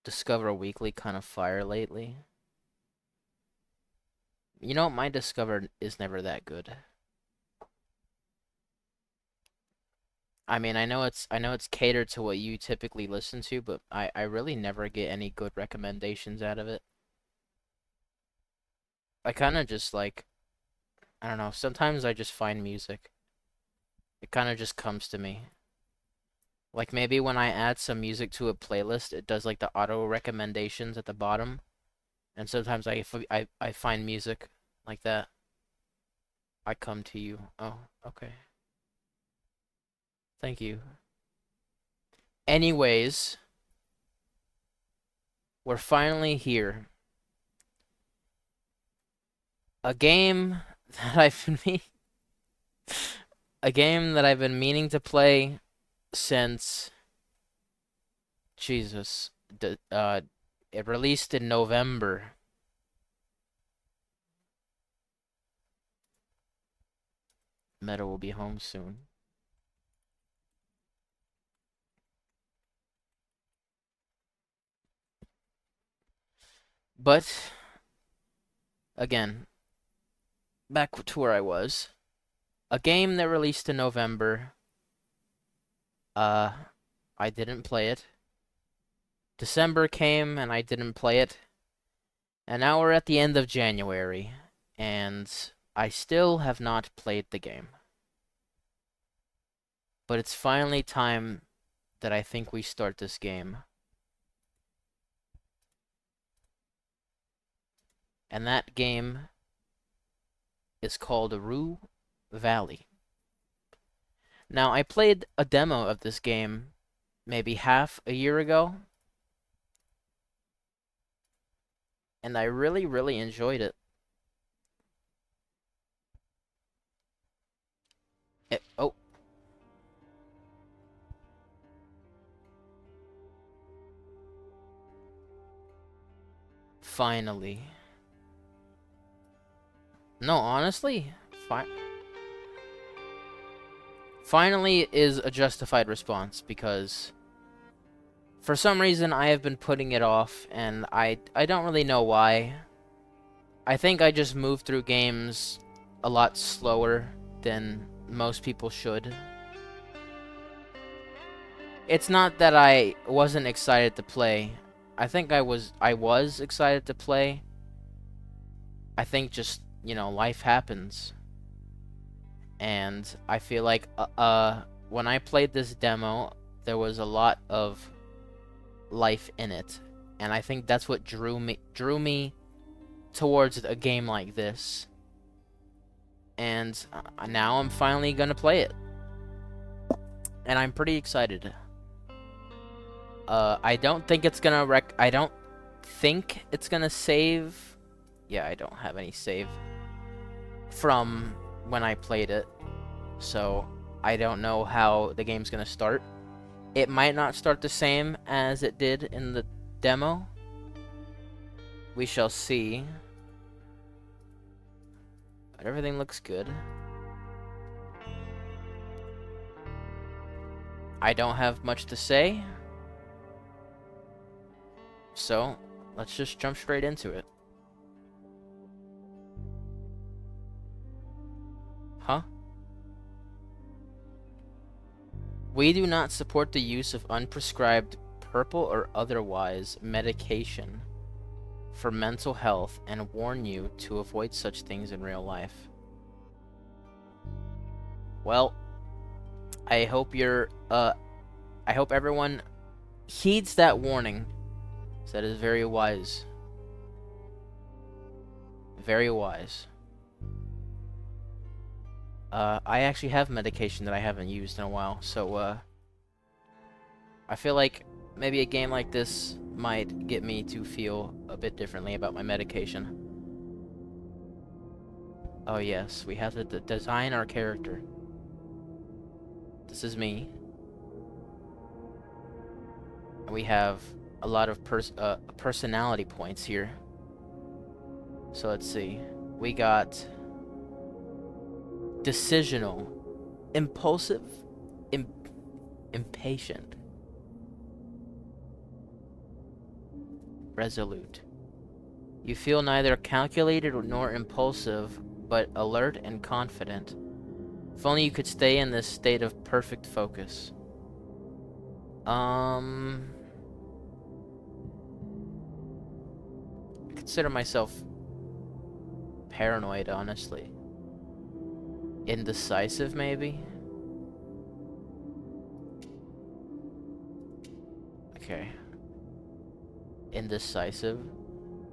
Discover Weekly kind of fire lately. You know, my Discover is never that good. I mean, I know it's catered to what you typically listen to, but I really never get any good recommendations out of it. I kind of just like, I don't know, sometimes I just find music. It kind of just comes to me. Like maybe when I add some music to a playlist, it does like the auto recommendations at the bottom, and sometimes I find music like that. I come to you. Oh, okay. Thank you. Anyways, we're finally here. A game that I've been a game that I've been meaning to play since Jesus. It released in November. Meta will be home soon. But again, back to where I was. A game that released in November. Uh, I didn't play it. December came and I didn't play it. And now we're at the end of January, and I still have not played the game. But it's finally time that I think we start this game. And that game is called Rue Valley. Now, I played a demo of this game maybe half a year ago, and I really, really enjoyed it. Oh, finally. No, honestly, finally is a justified response because for some reason I have been putting it off, and I don't really know why. I think I just move through games a lot slower than most people should. It's not that I wasn't excited to play. I think I was excited to play. I think just, life happens. And I feel like when I played this demo, there was a lot of life in it. And I think that's what drew me towards a game like this. And now I'm finally gonna play it, and I'm pretty excited. I don't think it's gonna I don't think it's gonna save. Yeah, I don't have any save from when I played it, so I don't know how the game's gonna start. It might not start the same as it did in the demo. We shall see. But everything looks good. I don't have much to say, so let's just jump straight into it. Huh? We do not support the use of unprescribed purple or otherwise medication for mental health and warn you to avoid such things in real life. Well, I hope I hope everyone heeds that warning. That is very wise. Very wise. I actually have medication that I haven't used in a while, so I feel like maybe a game like this might get me to feel a bit differently about my medication. Oh yes, we have to design our character. This is me. And we have a lot of personality points here. So let's see. We got decisional, impulsive, Im impatient, resolute. You feel neither calculated nor impulsive, but alert and confident. If only you could stay in this state of perfect focus. I consider myself paranoid, honestly. Indecisive, maybe? Okay. Indecisive.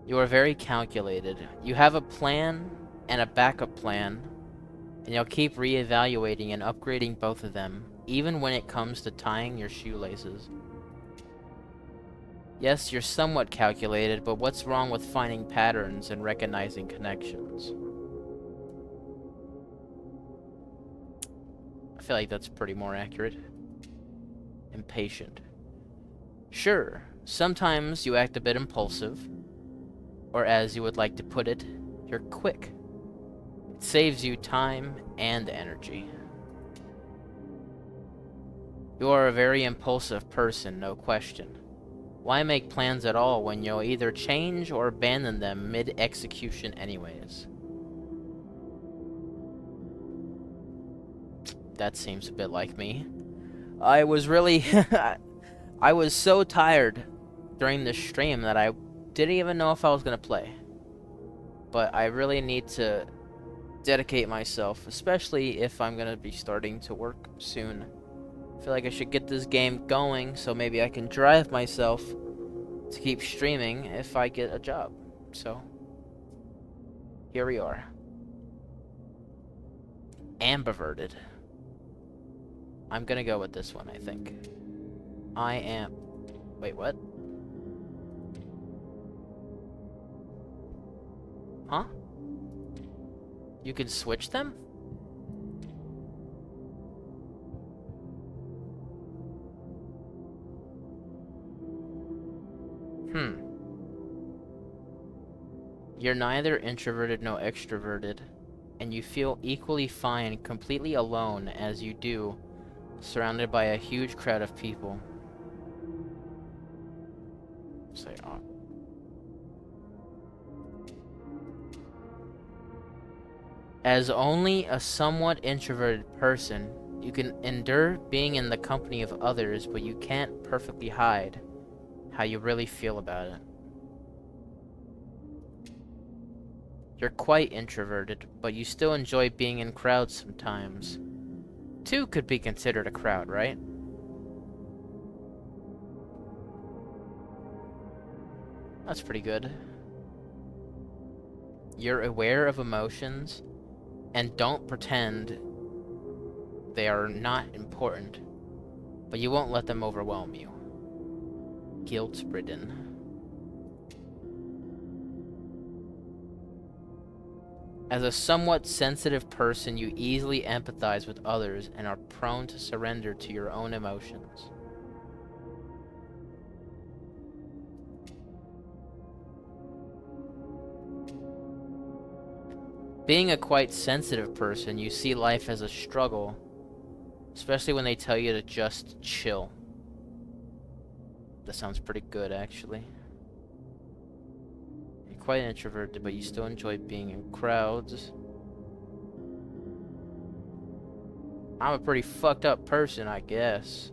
You are very calculated. You have a plan and a backup plan, and you'll keep reevaluating and upgrading both of them, even when it comes to tying your shoelaces. Yes, you're somewhat calculated, but what's wrong with finding patterns and recognizing connections? I feel like that's pretty more accurate. Impatient. Sure, sometimes you act a bit impulsive, or as you would like to put it, you're quick. It saves you time and energy. You are a very impulsive person, no question. Why make plans at all when you'll either change or abandon them mid-execution anyways? That seems a bit like me. I was really... I was so tired during the stream that I didn't even know if I was gonna play. But I really need to dedicate myself, especially if I'm gonna be starting to work soon. I feel like I should get this game going so maybe I can drive myself to keep streaming if I get a job. So, here we are. Ambiverted. I'm gonna go with this one, I think. I am... Wait, what? Huh? You can switch them? You're neither introverted nor extroverted, and you feel equally fine completely alone as you do, surrounded by a huge crowd of people. Say, As only a somewhat introverted person, you can endure being in the company of others, but you can't perfectly hide how you really feel about it. You're quite introverted, but you still enjoy being in crowds sometimes. Two could be considered a crowd, right? That's pretty good. You're aware of emotions and don't pretend they are not important, but you won't let them overwhelm you. Guilt-ridden. As a somewhat sensitive person, you easily empathize with others and are prone to surrender to your own emotions. Being a quite sensitive person, you see life as a struggle, especially when they tell you to just chill. That sounds pretty good, actually. You're quite introverted, but you still enjoy being in crowds. I'm a pretty fucked up person, I guess.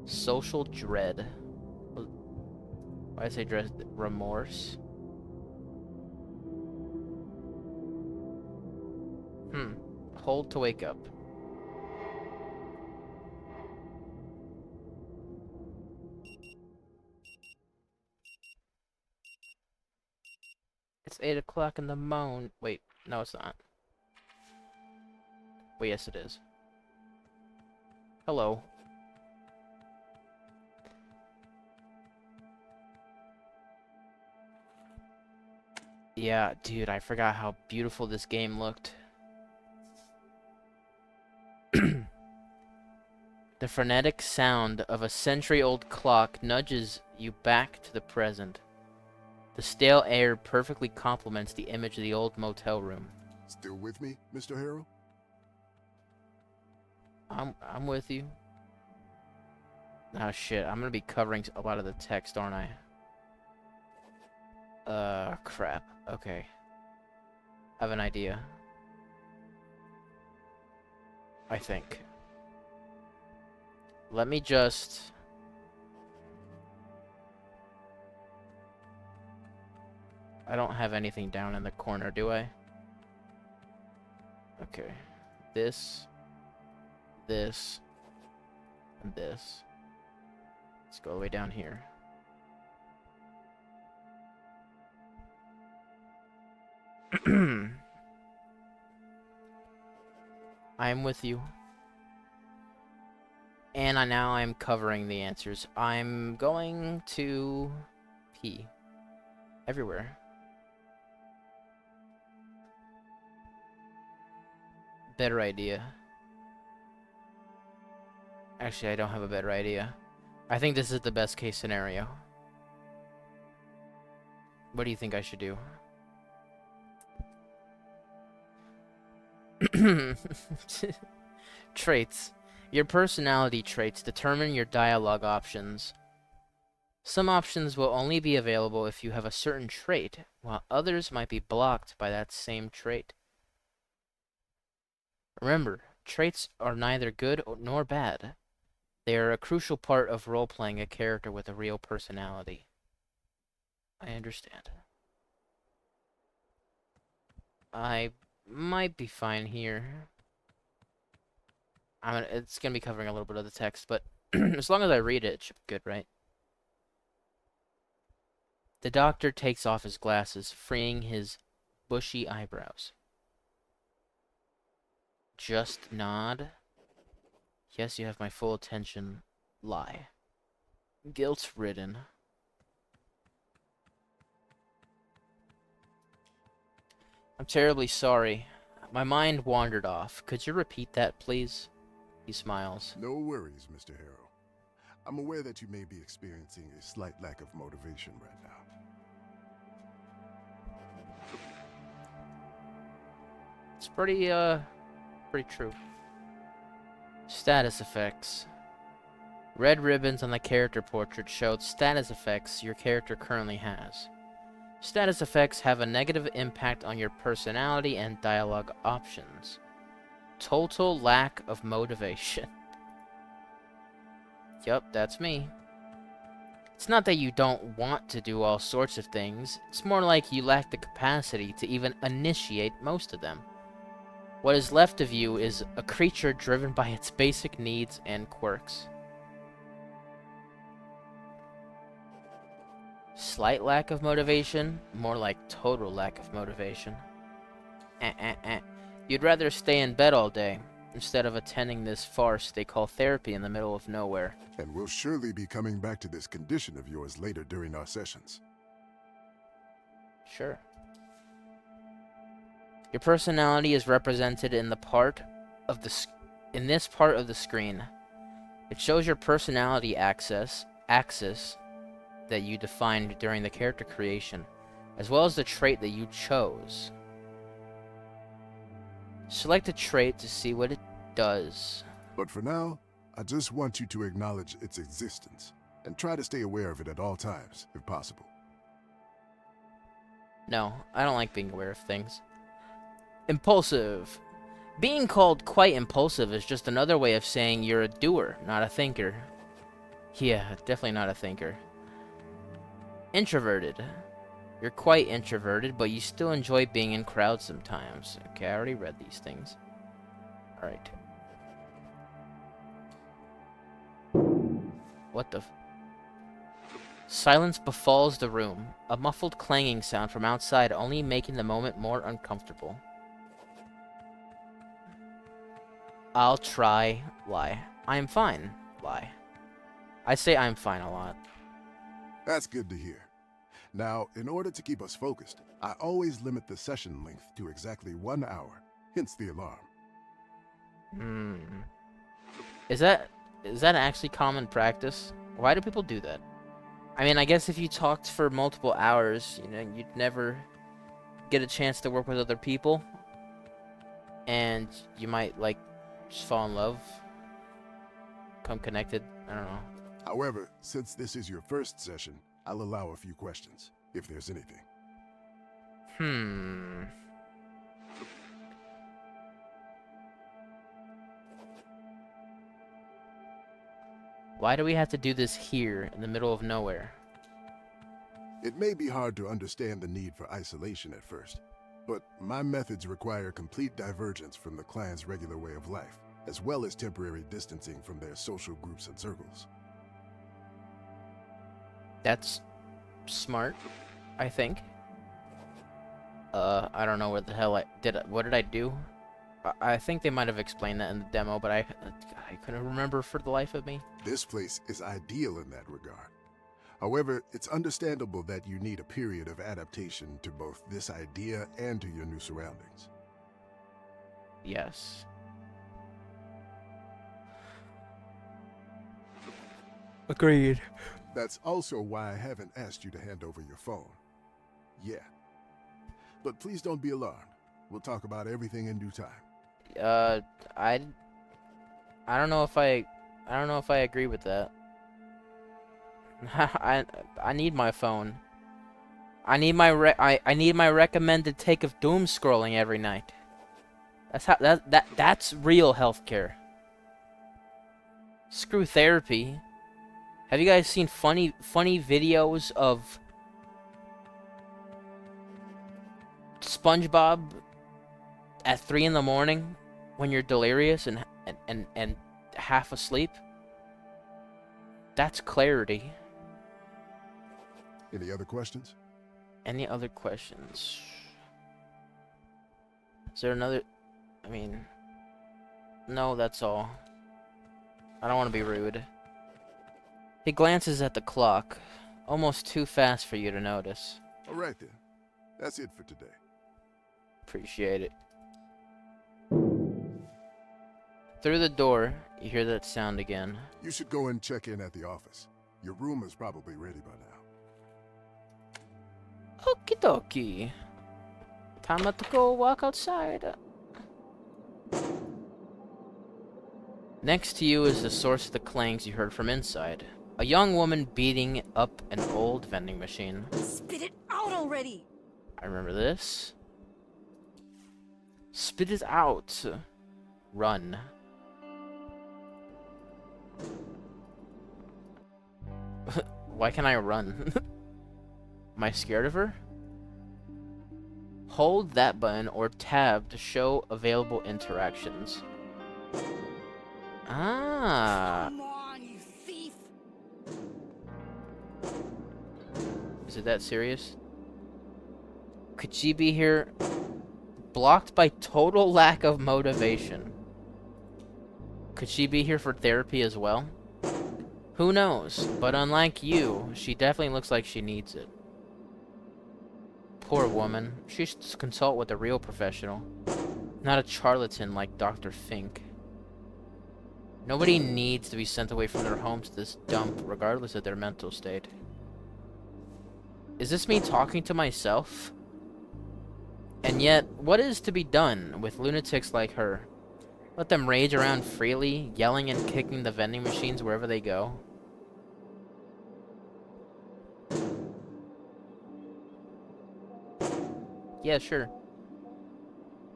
Social dread. Why did I say dread? Remorse? Hold to wake up. It's 8 o'clock in the morning. Wait, no it's not. Wait, yes it is. Hello. Yeah, dude, I forgot how beautiful this game looked. The frenetic sound of a century-old clock nudges you back to the present. The stale air perfectly complements the image of the old motel room. Still with me, Mr. Harrow? I'm with you. Oh shit, I'm gonna be covering a lot of the text, aren't I? Crap. Okay. I have an idea. I think. Let me just... I don't have anything down in the corner, do I? Okay. This, this, and this. Let's go all the way down here. I'm with you. And now I'm covering the answers. I'm going to pee. Everywhere. Better idea. Actually, I don't have a better idea. I think this is the best case scenario. What do you think I should do? Traits. Your personality traits determine your dialogue options. Some options will only be available if you have a certain trait, while others might be blocked by that same trait. Remember, traits are neither good nor bad. They are a crucial part of role-playing a character with a real personality. I understand. I might be fine here. It's gonna be covering a little bit of the text, but as long as I read it, it should be good, right? The doctor takes off his glasses, freeing his bushy eyebrows. Just nod. Yes, you have my full attention. Lie. Guilt-ridden. I'm terribly sorry. My mind wandered off. Could you repeat that, please? He smiles. No worries, Mr. Harrow. I'm aware that you may be experiencing a slight lack of motivation right now. It's pretty true. Status effects. Red ribbons on the character portrait showed status effects your character currently has. Status effects have a negative impact on your personality and dialogue options. Total lack of motivation. Yup, that's me. It's not that you don't want to do all sorts of things, it's more like you lack the capacity to even initiate most of them. What is left of you is a creature driven by its basic needs and quirks. Slight lack of motivation, more like total lack of motivation. You'd rather stay in bed all day, instead of attending this farce they call therapy in the middle of nowhere. And we'll surely be coming back to this condition of yours later during our sessions. Sure. Your personality is represented in the part of the in this part of the screen. It shows your personality axis that you defined during the character creation, as well as the trait that you chose. Select a trait to see what it does. But for now, I just want you to acknowledge its existence and try to stay aware of it at all times, if possible. No, I don't like being aware of things. Impulsive. Being called quite impulsive is just another way of saying you're a doer, not a thinker. Yeah, definitely not a thinker. Introverted. You're quite introverted, but you still enjoy being in crowds sometimes. Okay, I already read these things. Alright. What the Silence befalls the room, a muffled clanging sound from outside only making the moment more uncomfortable. I'll try. Lie. I'm fine. Lie. I say I'm fine a lot. That's good to hear. Now, in order to keep us focused, I always limit the session length to exactly 1 hour, hence the alarm. Is that actually common practice? Why do people do that? I mean, I guess if you talked for multiple hours, you know, you'd never get a chance to work with other people. And you might, like, just fall in love. Become connected. I don't know. However, since this is your first session, I'll allow a few questions, if there's anything. Why do we have to do this here, in the middle of nowhere? It may be hard to understand the need for isolation at first, but my methods require complete divergence from the clan's regular way of life, as well as temporary distancing from their social groups and circles. That's smart, I think. I don't know what the hell what did I do? I think they might have explained that in the demo, but I couldn't remember for the life of me. This place is ideal in that regard. However, it's understandable that you need a period of adaptation to both this idea and to your new surroundings. Yes. Agreed. That's also why I haven't asked you to hand over your phone. Yeah. But please don't be alarmed. We'll talk about everything in due time. I don't know if I agree with that. I need my phone. I need my recommended take of doom scrolling every night. That's real healthcare. Screw therapy. Have you guys seen funny videos of SpongeBob at 3 in the morning when you're delirious and half asleep? That's clarity. Any other questions? Any other questions? Is there another? I mean, no, that's all. I don't want to be rude. He glances at the clock, almost too fast for you to notice. All right then. That's it for today. Appreciate it. Through the door, you hear that sound again. You should go and check in at the office. Your room is probably ready by now. Okie dokie. Time to go walk outside. Next to you is the source of the clangs you heard from inside. A young woman beating up an old vending machine. Spit it out already! I remember this. Spit it out. Run. Why can't I run? Am I scared of her? Hold that button or tab to show available interactions. Ah. Come on, you thief! Is it that serious? Could she be here? Blocked by total lack of motivation. Could she be here for therapy as well? Who knows? But unlike you, she definitely looks like she needs it. Poor woman. She should consult with a real professional. Not a charlatan like Dr. Fink. Nobody needs to be sent away from their home to this dump, regardless of their mental state. Is this me talking to myself? And yet, what is to be done with lunatics like her? Let them rage around freely, yelling and kicking the vending machines wherever they go? Yeah, sure.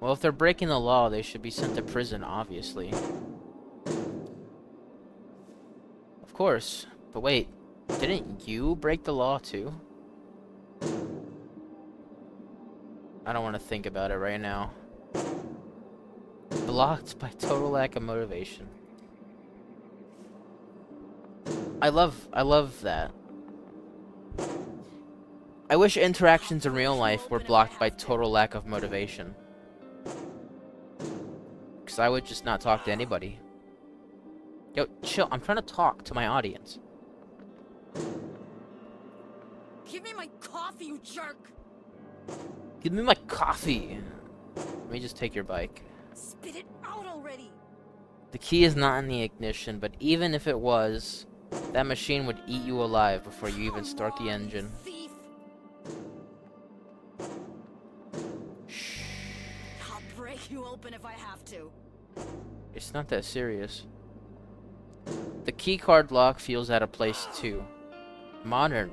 Well, if they're breaking the law, they should be sent to prison, obviously. Of course. But wait, didn't you break the law too? I don't want to think about it right now. Blocked by total lack of motivation. I love that. I wish interactions in real life were blocked by total lack of motivation. Because I would just not talk to anybody. Yo, chill. I'm trying to talk to my audience. Give me my coffee, you jerk! Give me my coffee. Let me just take your bike. Spit it out already! The key is not in the ignition, but even if it was, that machine would eat you alive before you even start the engine. Thief! Shh. I'll break you open if I have to. It's not that serious. The keycard lock feels out of place too. Modern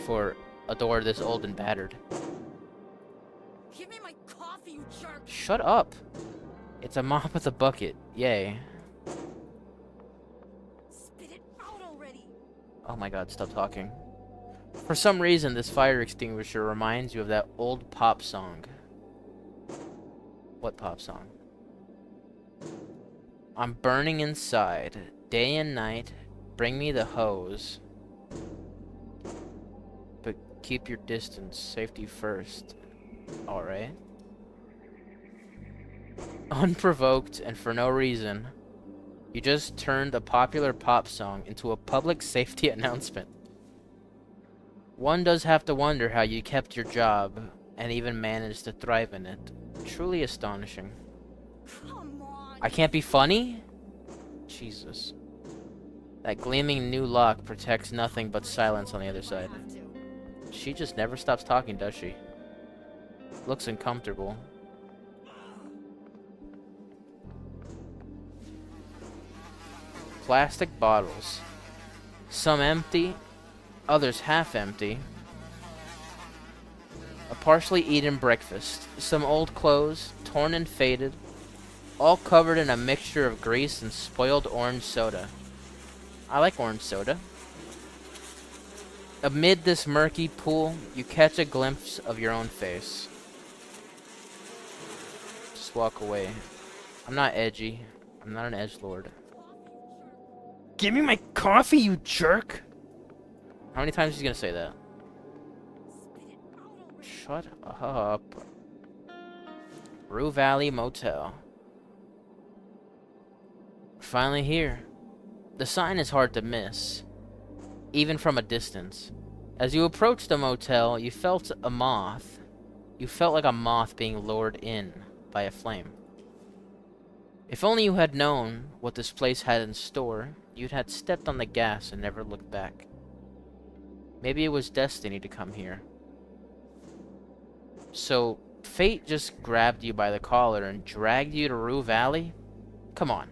for a door this old and battered. Give me my coffee, you jerk! Shut up! It's a mop with a bucket. Yay. Spit it out already! Oh my god, stop talking. For some reason, this fire extinguisher reminds you of that old pop song. What pop song? I'm burning inside, day and night. Bring me the hose. But keep your distance, safety first. Alright. Unprovoked and for no reason, you just turned a popular pop song into a public safety announcement. One does have to wonder how you kept your job and even managed to thrive in it. Truly astonishing. Come on! I can't be funny? Jesus. That gleaming new lock protects nothing but silence on the other side. She just never stops talking, does she? Looks uncomfortable. Plastic bottles. Some empty, others half empty. A partially eaten breakfast. Some old clothes, torn and faded. All covered in a mixture of grease and spoiled orange soda. I like orange soda. Amid this murky pool, you catch a glimpse of your own face. Just walk away. I'm not edgy. I'm not an edgelord. Give me my coffee, you jerk! How many times is he gonna say that? Shut up. Rue Valley Motel. Finally here. The sign is hard to miss, even from a distance. As you approached the motel, you felt a moth. You felt like a moth being lured in by a flame. If only you had known what this place had in store, you'd had stepped on the gas and never looked back. Maybe it was destiny to come here. So, fate just grabbed you by the collar and dragged you to Rue Valley? Come on.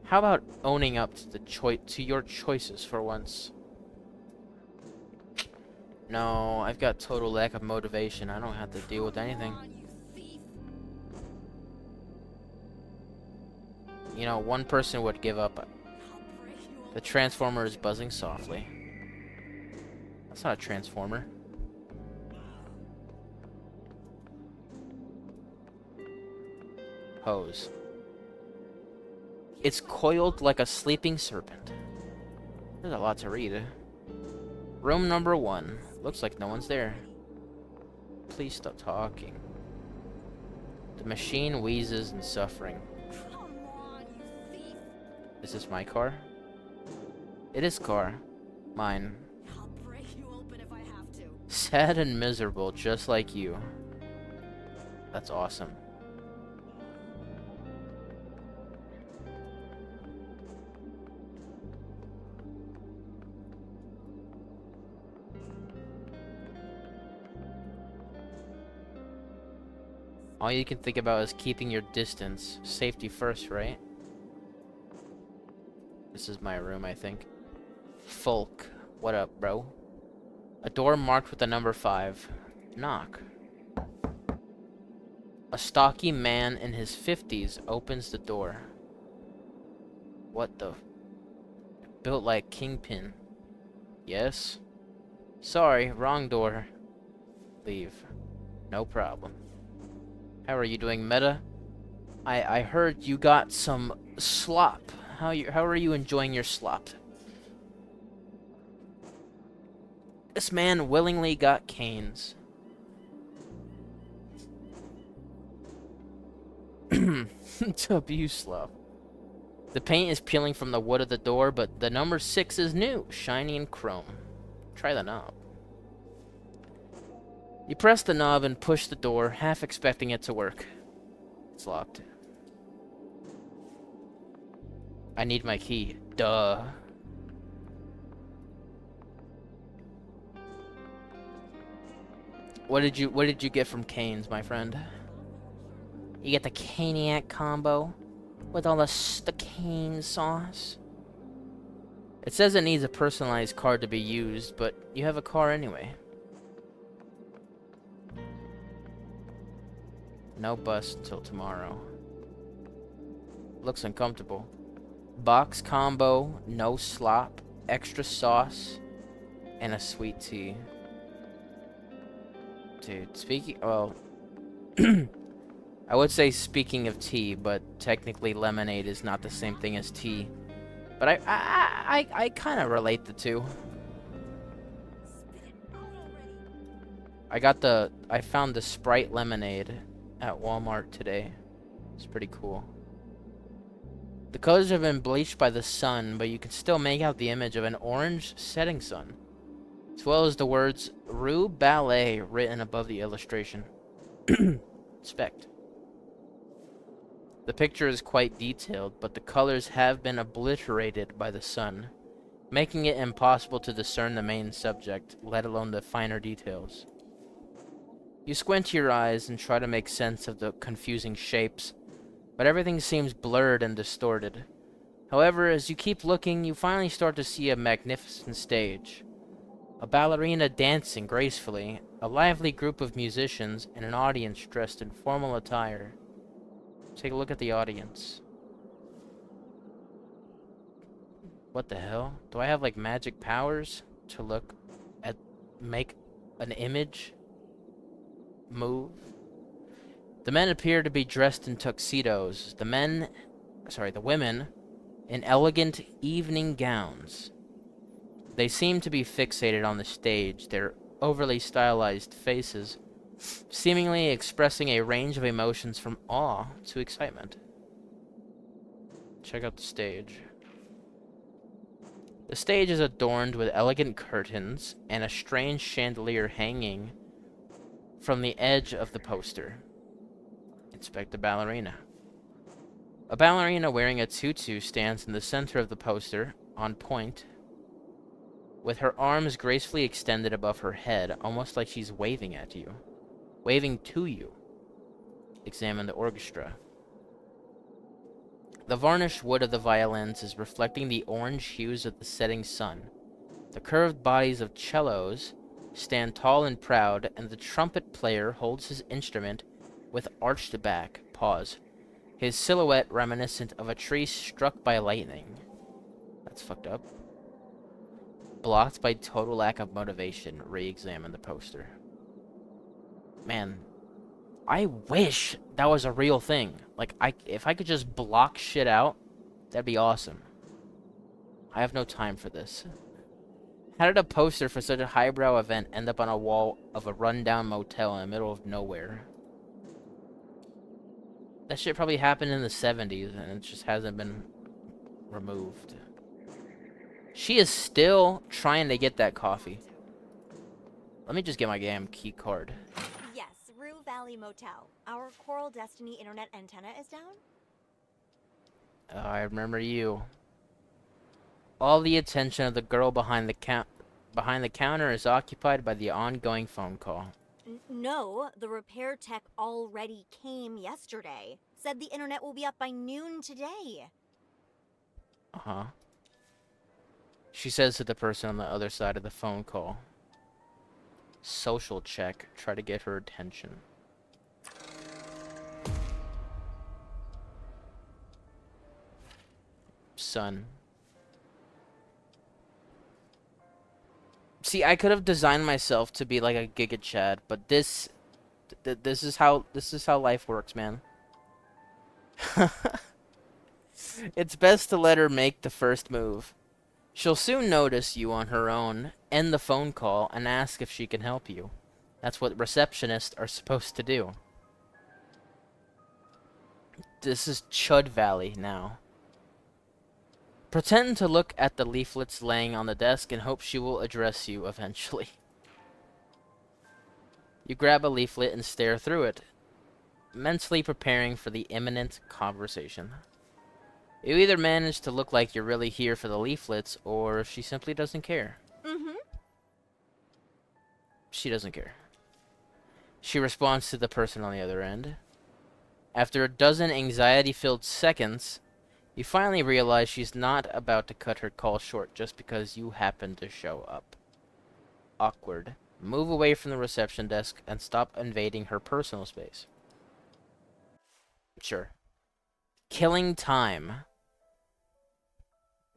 How about owning up to your choices for once? No, I've got total lack of motivation. I don't have to deal with anything. You know, one person would give up. The transformer is buzzing softly. That's not a transformer. Hose. It's coiled like a sleeping serpent. There's a lot to read. Room number 1. Looks like no one's there. Please stop talking. The machine wheezes in suffering. Is this my car? It is car. Mine. I'll break you open if I have to. Sad and miserable, just like you. That's awesome. All you can think about is keeping your distance. Safety first, right? This is my room, I think. Folk. What up, bro? A door marked with the number 5. Knock. A stocky man in his 50s opens the door. What the? Built like Kingpin. Yes? Sorry, wrong door. Leave. No problem. How are you doing, Meta? I heard you got some slop. How are you enjoying your slop? This man willingly got canes. To abuse slop. The paint is peeling from the wood of the door, but the number 6 is new, shiny and chrome. Try the knob. You press the knob and push the door, half expecting it to work. It's locked. I need my key. Duh. What did you get from Cane's, my friend? You get the Caniac combo with all the cane sauce. It says it needs a personalized card to be used, but you have a car anyway. No bus until tomorrow. Looks uncomfortable. Box combo, no slop, extra sauce, and a sweet tea. Dude, speaking... Well... I would say speaking of tea, but technically lemonade is not the same thing as tea. But I kind of relate the two. Spit it out already. I found the Sprite lemonade at Walmart today. It's pretty cool. The colors have been bleached by the sun, but you can still make out the image of an orange setting sun, as well as the words Rue Ballet written above the illustration. Inspect. The picture is quite detailed, but the colors have been obliterated by the sun, making it impossible to discern the main subject, let alone the finer details. You squint your eyes and try to make sense of the confusing shapes, but everything seems blurred and distorted. However, as you keep looking, you finally start to see a magnificent stage. A ballerina dancing gracefully, a lively group of musicians, and an audience dressed in formal attire. Take a look at the audience. What the hell? Do I have like magic powers to make an image move? The men appear to be dressed in tuxedos. The women in elegant evening gowns. They seem to be fixated on the stage, their overly stylized faces seemingly expressing a range of emotions from awe to excitement. Check out the stage. The stage is adorned with elegant curtains and a strange chandelier hanging from the edge of the poster. Inspect the ballerina. A ballerina wearing a tutu stands in the center of the poster, on point, with her arms gracefully extended above her head, almost like she's waving at you. Waving to you. Examine the orchestra. The varnished wood of the violins is reflecting the orange hues of the setting sun. The curved bodies of cellos stand tall and proud, and the trumpet player holds his instrument with arched back. Pause. His silhouette reminiscent of a tree struck by lightning. That's fucked up. Blocked by total lack of motivation. Re-examine the poster. Man, I wish that was a real thing. Like, if I could just block shit out, that'd be awesome. I have no time for this. How did a poster for such a highbrow event end up on a wall of a rundown motel in the middle of nowhere? That shit probably happened in the 70s, and it just hasn't been removed. She is still trying to get that coffee. Let me just get my damn key card. Yes, Rue Valley Motel. Our Coral Destiny internet antenna is down? Oh, I remember you. All the attention of the girl behind the counter is occupied by the ongoing phone call. No, the repair tech already came yesterday. Said the internet will be up by noon today. Uh-huh. She says to the person on the other side of the phone call. Social check. Try to get her attention. Son. See, I could have designed myself to be like a Giga Chad, but this is how life works, man. It's best to let her make the first move. She'll soon notice you on her own, end the phone call, and ask if she can help you. That's what receptionists are supposed to do. This is Chud Valley now. Pretend to look at the leaflets laying on the desk and hope she will address you eventually. You grab a leaflet and stare through it, mentally preparing for the imminent conversation. You either manage to look like you're really here for the leaflets, or she simply doesn't care. Mm-hmm. She doesn't care. She responds to the person on the other end. After a dozen anxiety-filled seconds, You finally realize she's not about to cut her call short just because you happen to show up. Awkward. Move away from the reception desk and stop invading her personal space. Sure. Killing time.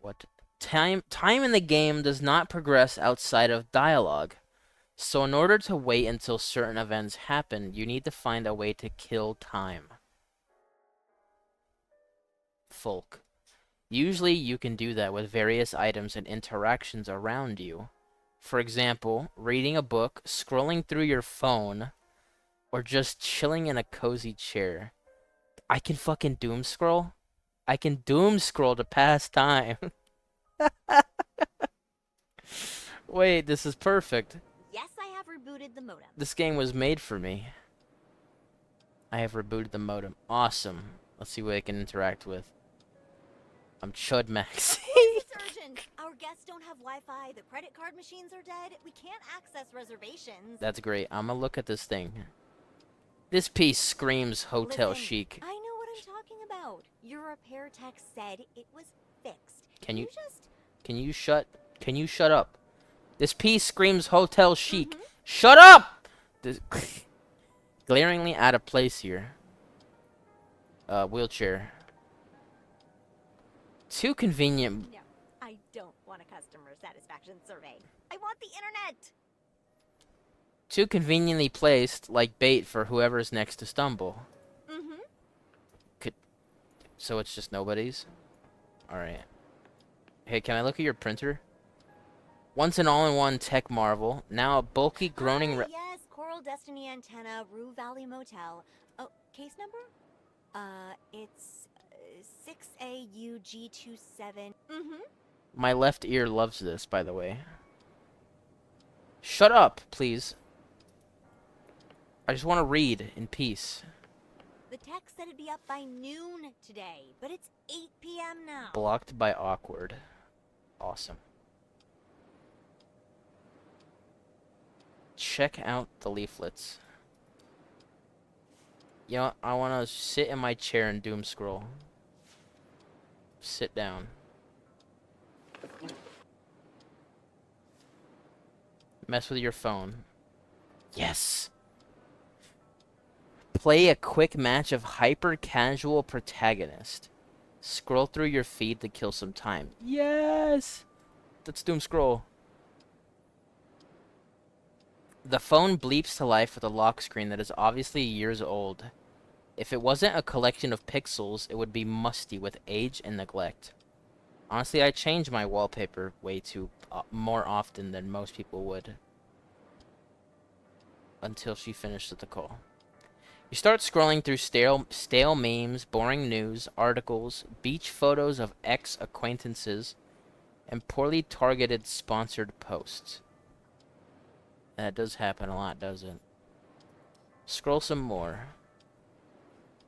What? Time in the game does not progress outside of dialogue. So in order to wait until certain events happen, you need to find a way to kill time. Folk. Usually you can do that with various items and interactions around you. For example, reading a book, scrolling through your phone, or just chilling in a cozy chair. I can fucking doom scroll? I can doom scroll to pass time. Wait, this is perfect. Yes, I have rebooted the modem. This game was made for me. I have rebooted the modem. Awesome. Let's see what I can interact with. I'm Chud Max. It's urgent. Our guests don't have Wi-Fi. The credit card machines are dead. We can't access reservations. That's great. I'm gonna look at this thing. This piece screams hotel Listen, chic. I know what I'm talking about. Your repair tech said it was fixed. Can you just... Can you shut up? This piece screams hotel chic. Shut up! This glaringly out of place here. Wheelchair. Too convenient. No, I don't want a customer satisfaction survey. I want the internet. Too conveniently placed, like bait for whoever's next to stumble. So it's just nobody's? Alright. Hey, can I look at your printer? Once an all-in-one tech marvel, now a bulky, groaning... Yes, Coral Destiny Antenna, Rue Valley Motel. Oh, case number? It's 6AUG27. My left ear loves this, by the way. Shut up, please. I just want to read in peace. The tech said it'd be up by noon today, but it's 8 p.m. now. Blocked by awkward. Awesome. Check out the leaflets. You know, I want to sit in my chair and doom scroll. Sit down. Mess with your phone. Yes! Play a quick match of hyper-casual protagonist. Scroll through your feed to kill some time. Yes! Let's doom scroll. The phone bleeps to life with a lock screen that is obviously years old. If it wasn't a collection of pixels, it would be musty with age and neglect. Honestly, I change my wallpaper way too more often than most people would. Until she finished the call. You start scrolling through stale memes, boring news, articles, beach photos of ex-acquaintances, and poorly targeted sponsored posts. That does happen a lot, does it? Scroll some more.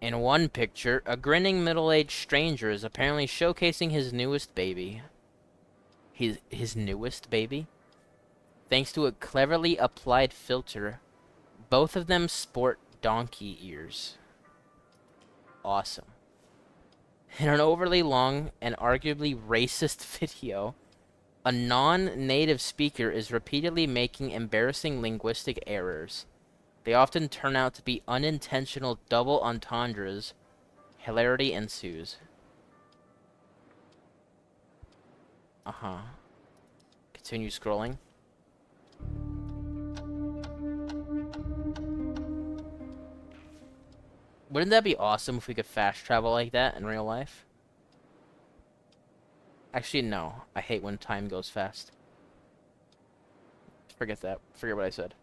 In one picture, a grinning middle-aged stranger is apparently showcasing his newest baby. His newest baby? Thanks to a cleverly applied filter, both of them sport donkey ears. Awesome. In an overly long and arguably racist video, a non-native speaker is repeatedly making embarrassing linguistic errors. They often turn out to be unintentional double entendres. Hilarity ensues. Continue scrolling. Wouldn't that be awesome if we could fast travel like that in real life? Actually, no. I hate when time goes fast. Forget that. Forget what I said.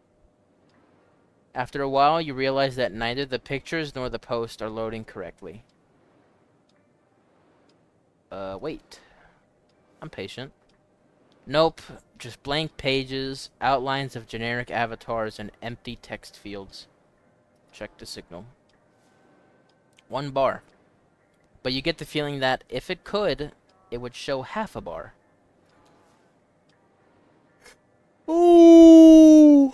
After a while, you realize that neither the pictures nor the post are loading correctly. Wait. I'm patient. Nope. Just blank pages, outlines of generic avatars, and empty text fields. Check the signal. 1 bar. But you get the feeling that if it could, it would show half a bar. Ooh!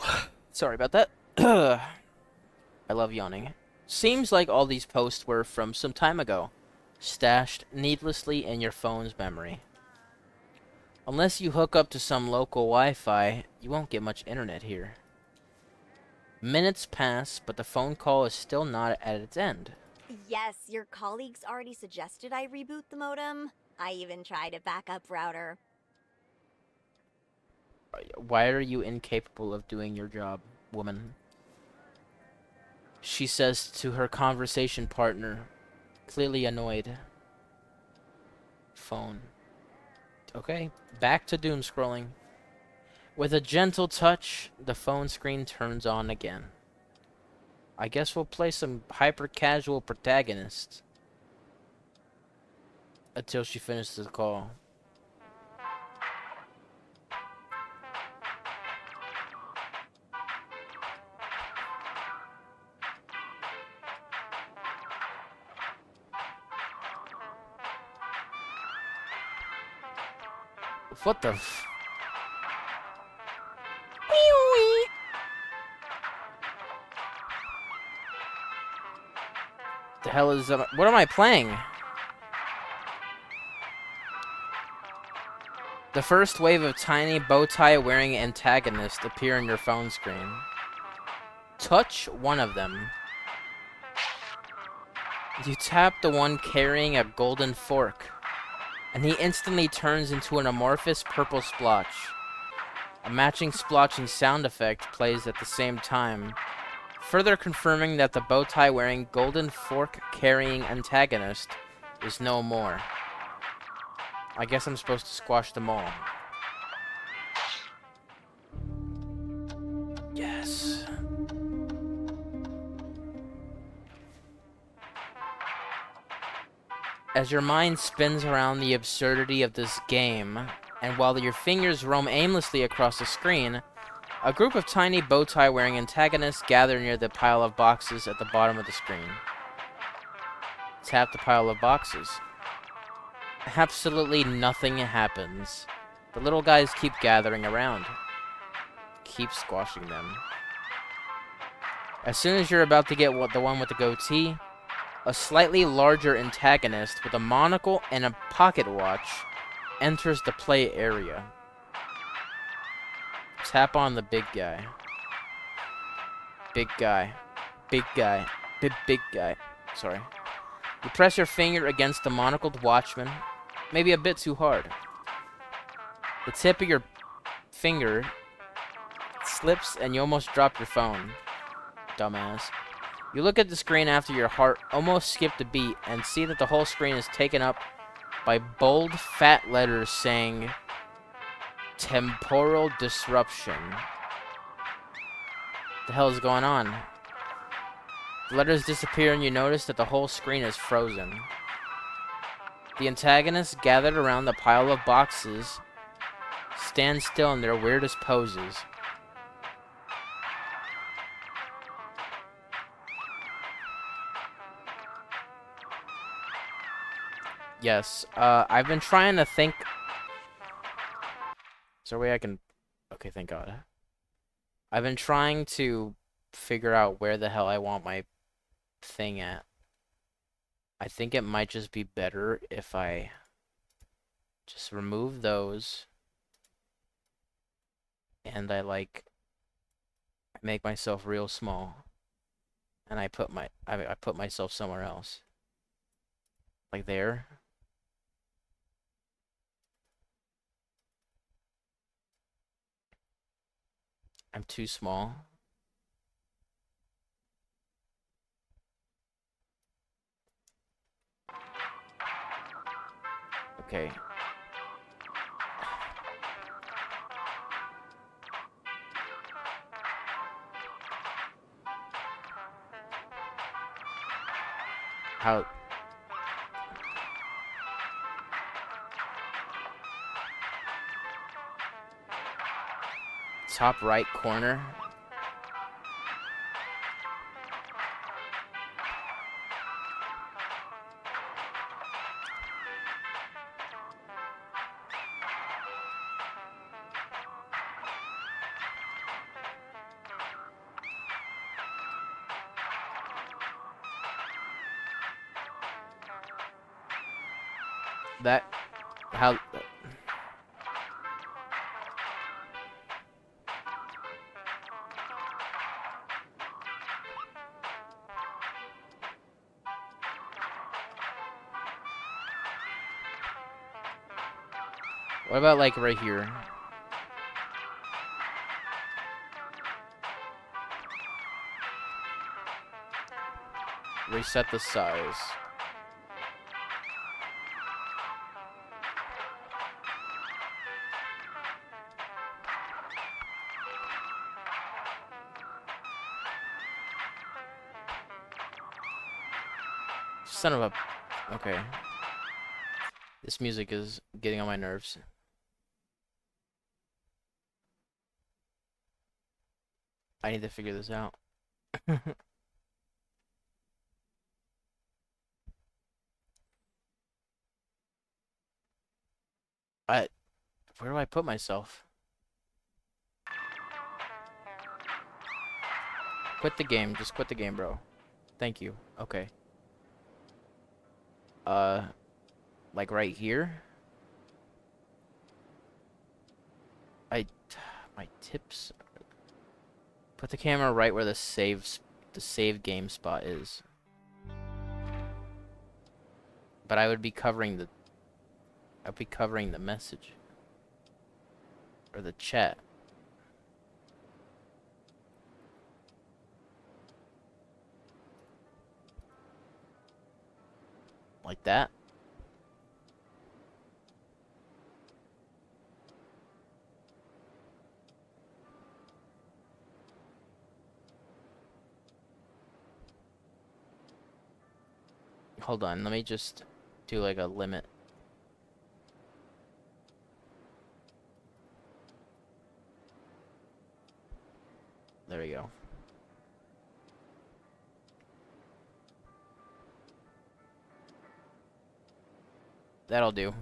Sorry about that. I love yawning. Seems like all these posts were from some time ago. stashed needlessly in your phone's memory. Unless you hook up to some local Wi-Fi, you won't get much internet here. Minutes pass, but the phone call is still not at its end. Yes, your colleagues already suggested I reboot the modem. I even tried a backup router. Why are you incapable of doing your job, woman? She says to her conversation partner, clearly annoyed. Phone. Okay, back to doom scrolling. With a gentle touch, the phone screen turns on again. I guess we'll play some hyper-casual protagonists until she finishes the call. What the f- The hell is that? What am I playing? The first wave of tiny bow tie wearing antagonists appear on your phone screen. Touch one of them. You tap the one carrying a golden fork, and he instantly turns into an amorphous purple splotch. A matching splotching sound effect plays at the same time, further confirming that the bow tie wearing golden fork carrying antagonist is no more. I guess I'm supposed to squash them all. Yes. As your mind spins around the absurdity of this game, and while your fingers roam aimlessly across the screen, a group of tiny bow tie wearing antagonists gather near the pile of boxes at the bottom of the screen. Tap the pile of boxes. Absolutely nothing happens. The little guys keep gathering around. Keep squashing them. As soon as you're about to get the one with the goatee, a slightly larger antagonist with a monocle and a pocket watch enters the play area. Tap on the big guy. Big guy. Big guy. Big guy. Sorry. You press your finger against the monocled watchman, maybe a bit too hard. The tip of your finger slips and you almost drop your phone. Dumbass. You look at the screen after your heart almost skipped a beat and see that the whole screen is taken up by bold, fat letters saying temporal disruption. What the hell is going on? The letters disappear and you notice that the whole screen is frozen. The antagonists gathered around the pile of boxes stand still in their weirdest poses. Yes, I've been trying to think. Is there a way I can... Okay, thank God. I've been trying to figure out where the hell I want my thing at. I think it might just be better if I just remove those and I make myself real small and I put myself somewhere else. Like there. I'm too small. Okay. How... Top right corner. That... How... What about, like, right here? Reset the size. Son of a... Okay. This music is getting on my nerves. I need to figure this out. I... Where do I put myself? Quit the game. Just quit the game, bro. Thank you. Okay. Like right here? My tips... Put the camera right where the save game spot is. But I would be covering the... I'd be covering the message. Or the chat. Like that. Hold on, let me just do like a limit. There we go. That'll do.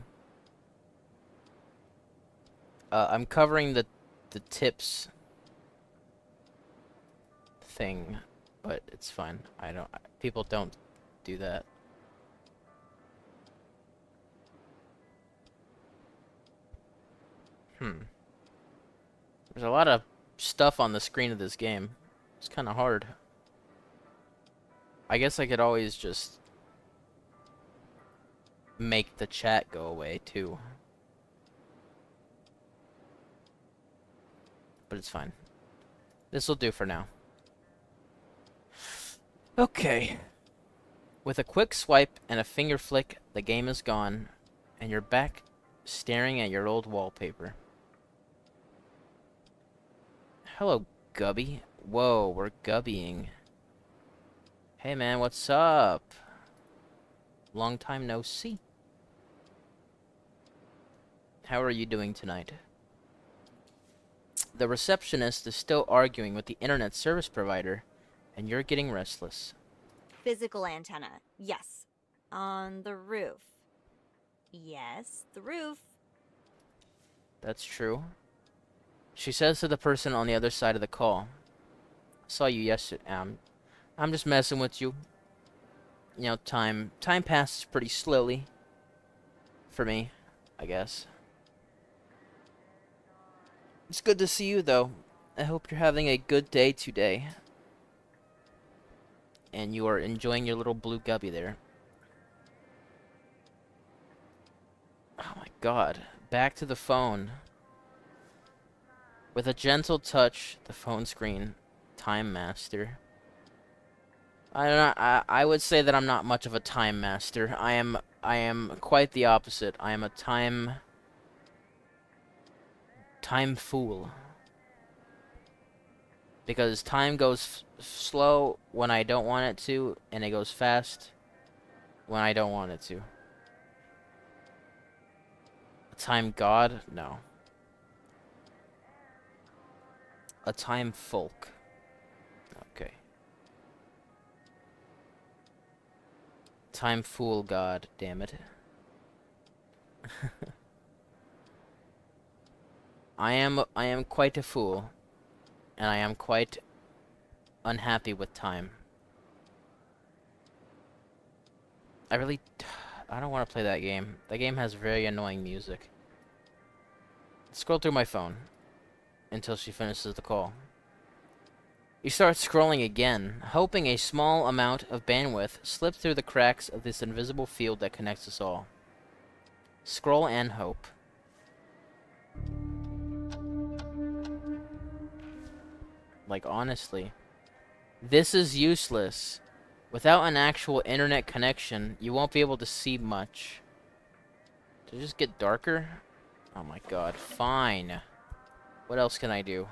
I'm covering the tips thing, but it's fine. People don't do that. There's a lot of stuff on the screen of this game. It's kind of hard. I guess I could always just make the chat go away too. But it's fine. This'll do for now. Okay. With a quick swipe and a finger flick, the game is gone, and you're back staring at your old wallpaper. Hello, Gubby. Whoa, we're gubbying. Hey man, what's up? Long time no see. How are you doing tonight? The receptionist is still arguing with the internet service provider, and you're getting restless. Physical antenna. Yes. On the roof. Yes, the roof. That's true. She says to the person on the other side of the call, I saw you yesterday. I'm just messing with you. You know, time passes pretty slowly. For me, I guess. It's good to see you, though. I hope you're having a good day today. And you are enjoying your little blue gubby there. Oh my god. Back to the phone. With a gentle touch, the phone screen. Time master. I would say that I'm not much of a time master. I am quite the opposite. I am a time fool. Because time goes slow when I don't want it to, and it goes fast when I don't want it to. A time god? No. A time folk. Okay. Time fool god, damn it. I am quite a fool, and I am quite unhappy with time. I really I don't want to play that game. That game has very annoying music. Scroll through my phone until she finishes the call. You start scrolling again, hoping a small amount of bandwidth slips through the cracks of this invisible field that connects us all. Scroll and hope. Like, honestly, this is useless. Without an actual internet connection, you won't be able to see much. Did it just get darker? Oh my god, fine. What else can I do?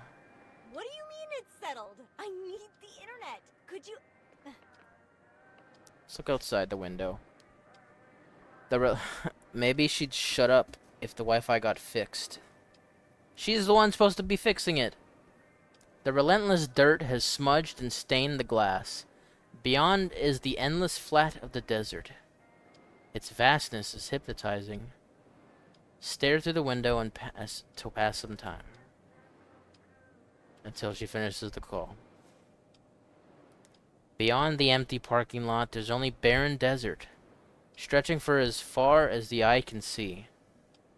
What do you mean it's settled? I need the internet. Could you... Let's look outside the window. Maybe she'd shut up if the Wi-Fi got fixed. She's the one supposed to be fixing it. The relentless dirt has smudged and stained the glass. Beyond is the endless flat of the desert. Its vastness is hypnotizing. Stare through the window and pass some time. Until she finishes the call. Beyond the empty parking lot, there's only barren desert, stretching for as far as the eye can see.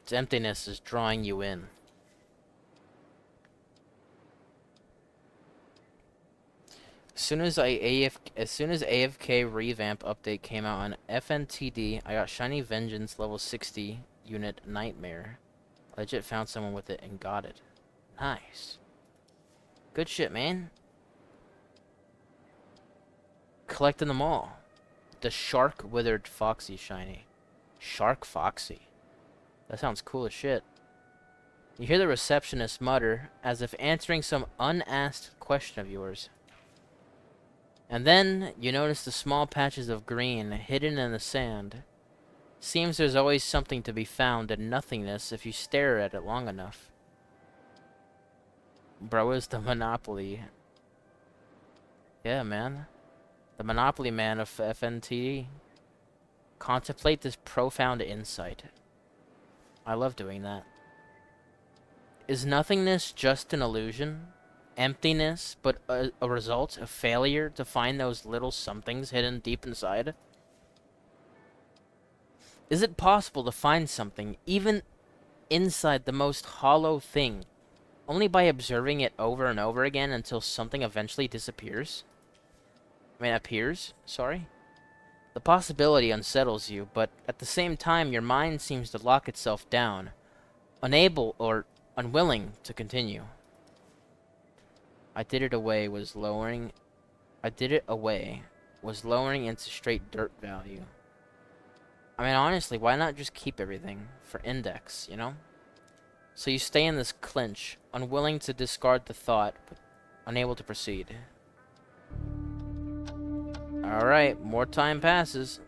Its emptiness is drawing you in. As soon as AFK revamp update came out on FNTD, I got Shiny Vengeance level 60 unit Nightmare. Legit found someone with it and got it. Nice. Good shit, man. Collecting them all. The Shark Withered Foxy Shiny. Shark Foxy. That sounds cool as shit. You hear the receptionist mutter, as if answering some unasked question of yours. And then, you notice the small patches of green hidden in the sand. Seems there's always something to be found in nothingness if you stare at it long enough. Bro is the Monopoly. Yeah, man. The Monopoly man of FNT. Contemplate this profound insight. I love doing that. Is nothingness just an illusion? Emptiness, but a result of failure to find those little somethings hidden deep inside? Is it possible to find something, even inside the most hollow thing, only by observing it over and over again until something eventually disappears? Appears, sorry. The possibility unsettles you, but at the same time your mind seems to lock itself down, unable or unwilling to continue. I did it away was lowering into straight dirt value. Honestly, why not just keep everything for index, you know? So you stay in this clinch, unwilling to discard the thought, but unable to proceed. Alright, more time passes.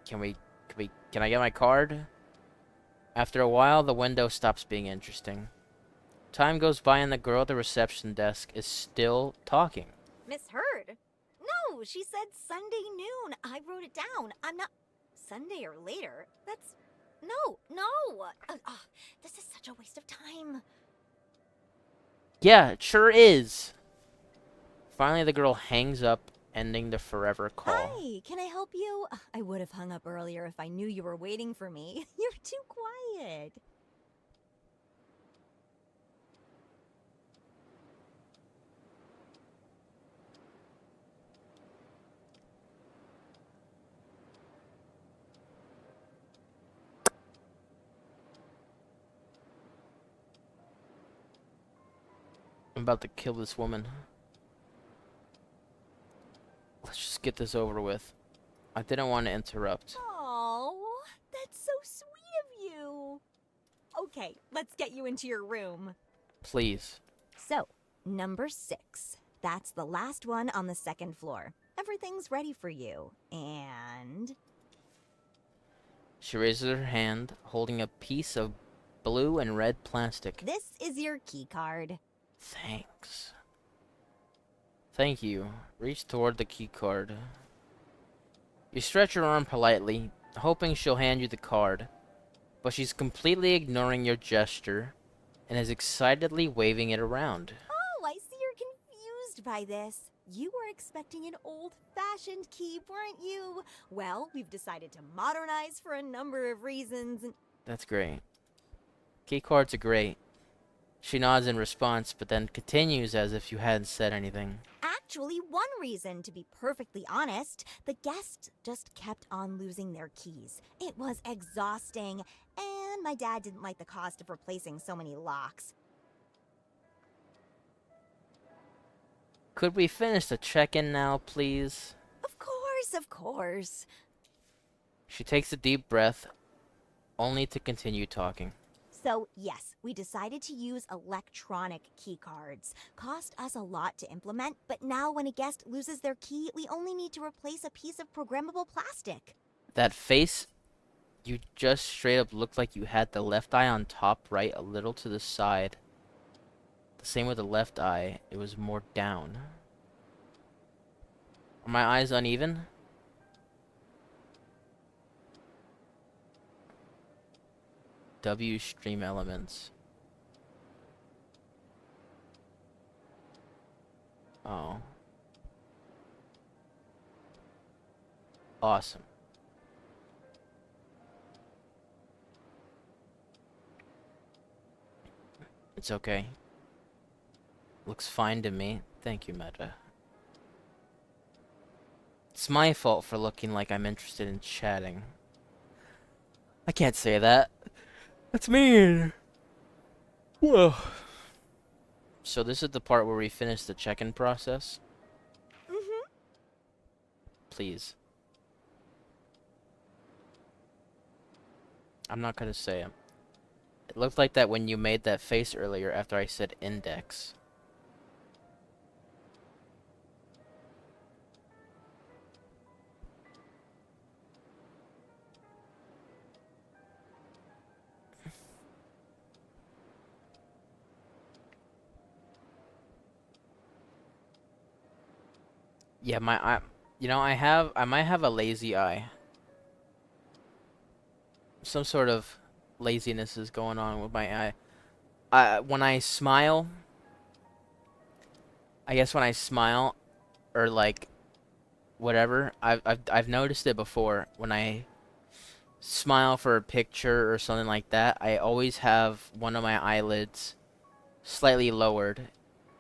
Can I get my card? After a while, the window stops being interesting. Time goes by and the girl at the reception desk is still talking. Miss Heard? No, she said Sunday noon. I wrote it down. I'm not... Sunday or later? That's... No. This is such a waste of time. Yeah, it sure is. Finally, the girl hangs up, ending the forever call. Hi, can I help you? I would have hung up earlier if I knew you were waiting for me. You're too quiet. I'm about to kill this woman. Let's just get this over with. I didn't want to interrupt. Oh, that's so sweet of you. Okay, let's get you into your room. Please. So, number 6. That's the last one on the second floor. Everything's ready for you. And... She raises her hand, holding a piece of blue and red plastic. this is your key card. Thanks. Thank you. Reach toward the key card. You stretch your arm politely, hoping she'll hand you the card, but she's completely ignoring your gesture and is excitedly waving it around. Oh, I see you're confused by this. You were expecting an old-fashioned key, weren't you? Well, we've decided to modernize for a number of reasons. That's great. Key cards are great. She nods in response, but then continues as if you hadn't said anything. Actually, one reason, to be perfectly honest, the guests just kept on losing their keys. It was exhausting, and my dad didn't like the cost of replacing so many locks. Could we finish the check-in now, please? Of course, of course. She takes a deep breath, only to continue talking. So, yes, we decided to use electronic key cards. Cost us a lot to implement, but now when a guest loses their key, we only need to replace a piece of programmable plastic. That face, you just straight up looked like you had the left eye on top right a little to the side. The same with the left eye, it was more down. Are my eyes uneven? W stream elements. Oh. Awesome. It's okay. Looks fine to me. Thank you, Meta. It's my fault for looking like I'm interested in chatting. I can't say that. That's mean. Whoa. So this is the part where we finish the check-in process? Mm-hmm. Please. I'm not gonna say it. It looked like that when you made that face earlier after I said index. Yeah, my eye, I might have a lazy eye. Some sort of laziness is going on with my eye. When I smile, I guess when I smile, or like, whatever, I've noticed it before. When I smile for a picture or something like that, I always have one of my eyelids slightly lowered.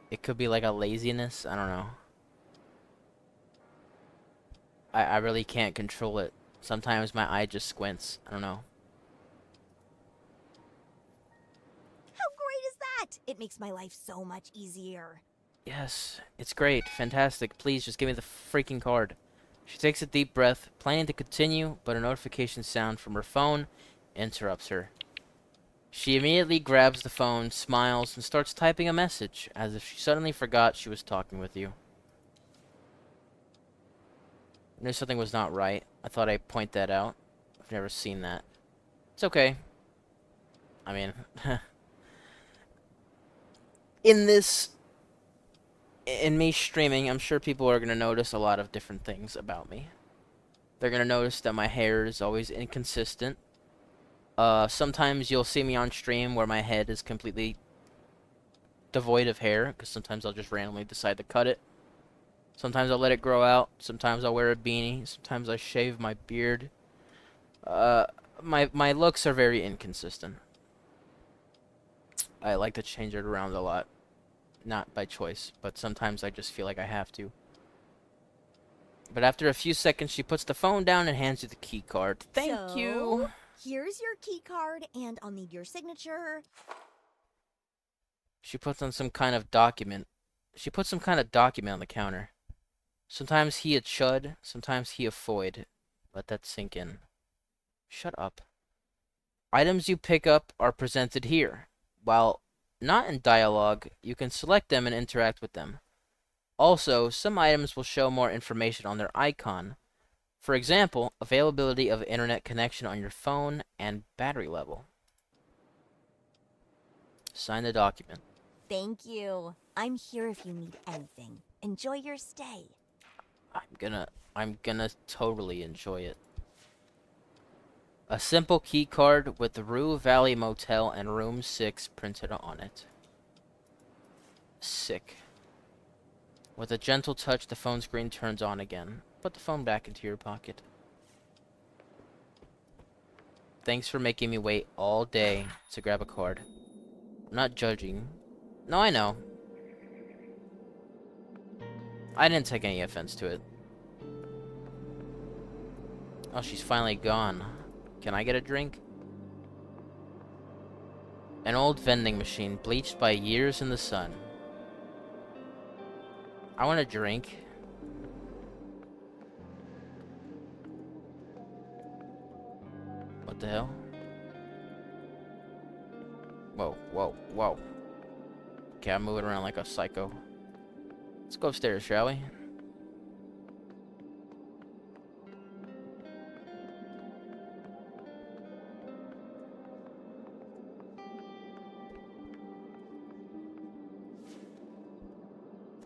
It could be like a laziness, I don't know. I really can't control it. Sometimes my eye just squints. I don't know. How great is that? It makes my life so much easier. Yes, it's great. Fantastic. Please just give me the freaking card. She takes a deep breath, planning to continue, but a notification sound from her phone interrupts her. She immediately grabs the phone, smiles, and starts typing a message, as if she suddenly forgot she was talking with you. I knew something was not right. I thought I'd point that out. I've never seen that. It's okay. I mean, in me streaming, I'm sure people are going to notice a lot of different things about me. They're going to notice that my hair is always inconsistent. Sometimes you'll see me on stream where my head is completely devoid of hair, because sometimes I'll just randomly decide to cut it. Sometimes I'll let it grow out. Sometimes I'll wear a beanie. Sometimes I shave my beard. My looks are very inconsistent. I like to change it around a lot. Not by choice, but sometimes I just feel like I have to. But after a few seconds, she puts the phone down and hands you the key card. Thank you. Here's your key card, and I'll need your signature. She puts on some kind of document. She puts some kind of document on the counter. Sometimes he a chud, sometimes he a foid. Let that sink in. Shut up. Items you pick up are presented here. While not in dialogue, you can select them and interact with them. Also, some items will show more information on their icon. For example, availability of internet connection on your phone and battery level. Sign the document. Thank you. I'm here if you need anything. Enjoy your stay. I'm gonna totally enjoy it. A simple key card with the Rue Valley Motel and Room 6 printed on it. Sick. With a gentle touch, the phone screen turns on again. Put the phone back into your pocket. Thanks for making me wait all day to grab a card. I'm not judging. No, I know. I didn't take any offense to it. Oh, she's finally gone. Can I get a drink? An old vending machine, bleached by years in the sun. I want a drink. What the hell? Whoa, whoa, whoa. Okay, I'm moving around like a psycho. Let's go upstairs, shall we?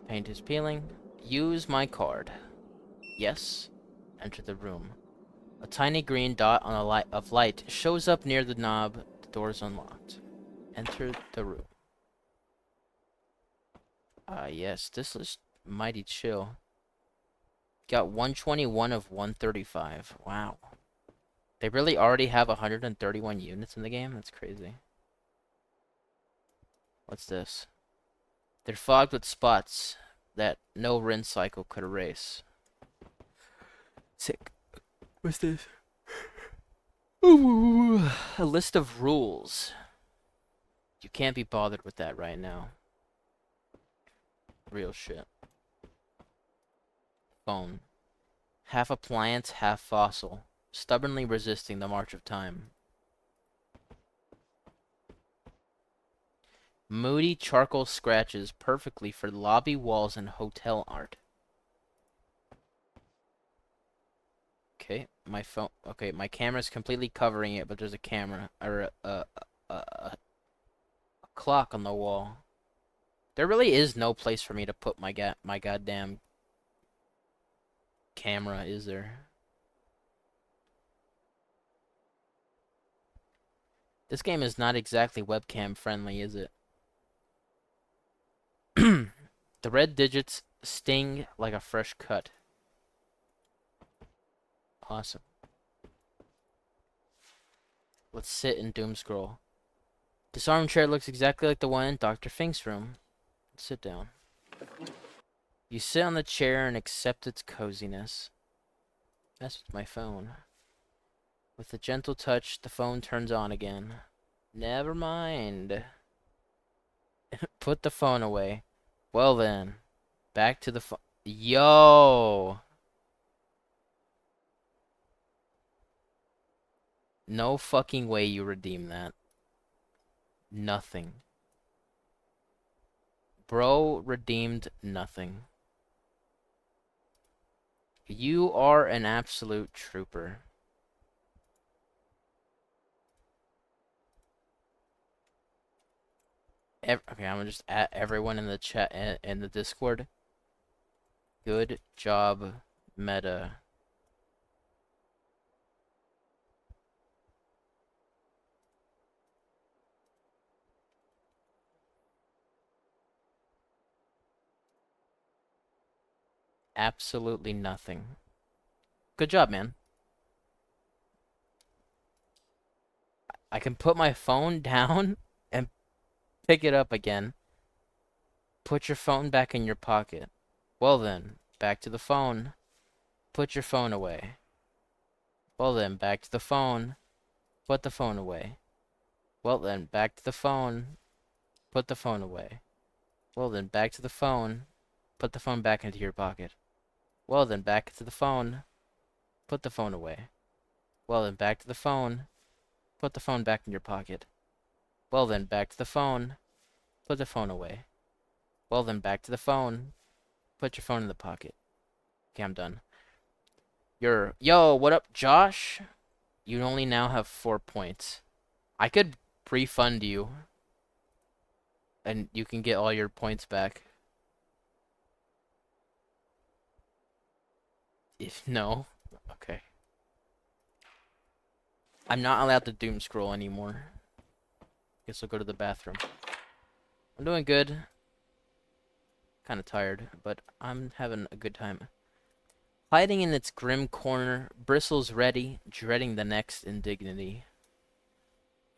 Paint is peeling. Use my card. Yes. Enter the room. A tiny green dot on a light of light shows up near the knob. The door is unlocked. Enter the room. Yes, this is mighty chill. Got 121 of 135. Wow. They really already have 131 units in the game? That's crazy. What's this? They're fogged with spots that no rinse cycle could erase. Sick. What's this? Ooh, a list of rules. You can't be bothered with that right now. Real shit. Phone. Half appliance, half fossil. Stubbornly resisting the march of time. Moody charcoal scratches perfectly for lobby walls and hotel art. Okay, my phone. Okay, my camera's completely covering it, but there's a camera or a clock on the wall. There really is no place for me to put my goddamn camera, is there? This game is not exactly webcam friendly, is it? The red digits sting like a fresh cut. Awesome. Let's sit and doom scroll. This armchair looks exactly like the one in Dr. Fink's room. Let's sit down. You sit on the chair and accept its coziness. Mess with my phone. With a gentle touch, the phone turns on again. Never mind. Put the phone away. Well then, back to the phone. Yo! No fucking way you redeem that. Nothing. Bro redeemed nothing. You are an absolute trooper. Okay, I'm gonna just add everyone in the chat in the Discord. Good job, meta. Absolutely nothing. Good job, man. I can put my phone down and pick it up again. Put your phone back in your pocket. Well then, back to the phone. Put your phone away. Well then, back to the phone. Put the phone away. Well then, back to the phone. Put the phone away. Well then, back to the phone. Put the phone back into your pocket. Well then, back to the phone. Put the phone away. Well then, back to the phone. Put the phone back in your pocket. Well then, back to the phone. Put the phone away. Well then, back to the phone. Put your phone in the pocket. Okay, I'm done. Yo, what up, Josh? You only now have 4 points. I could refund you, and you can get all your points back. If no, okay. I'm not allowed to doom scroll anymore. Guess I'll go to the bathroom. I'm doing good. Kind of tired, but I'm having a good time. Hiding in its grim corner, bristles ready, dreading the next indignity.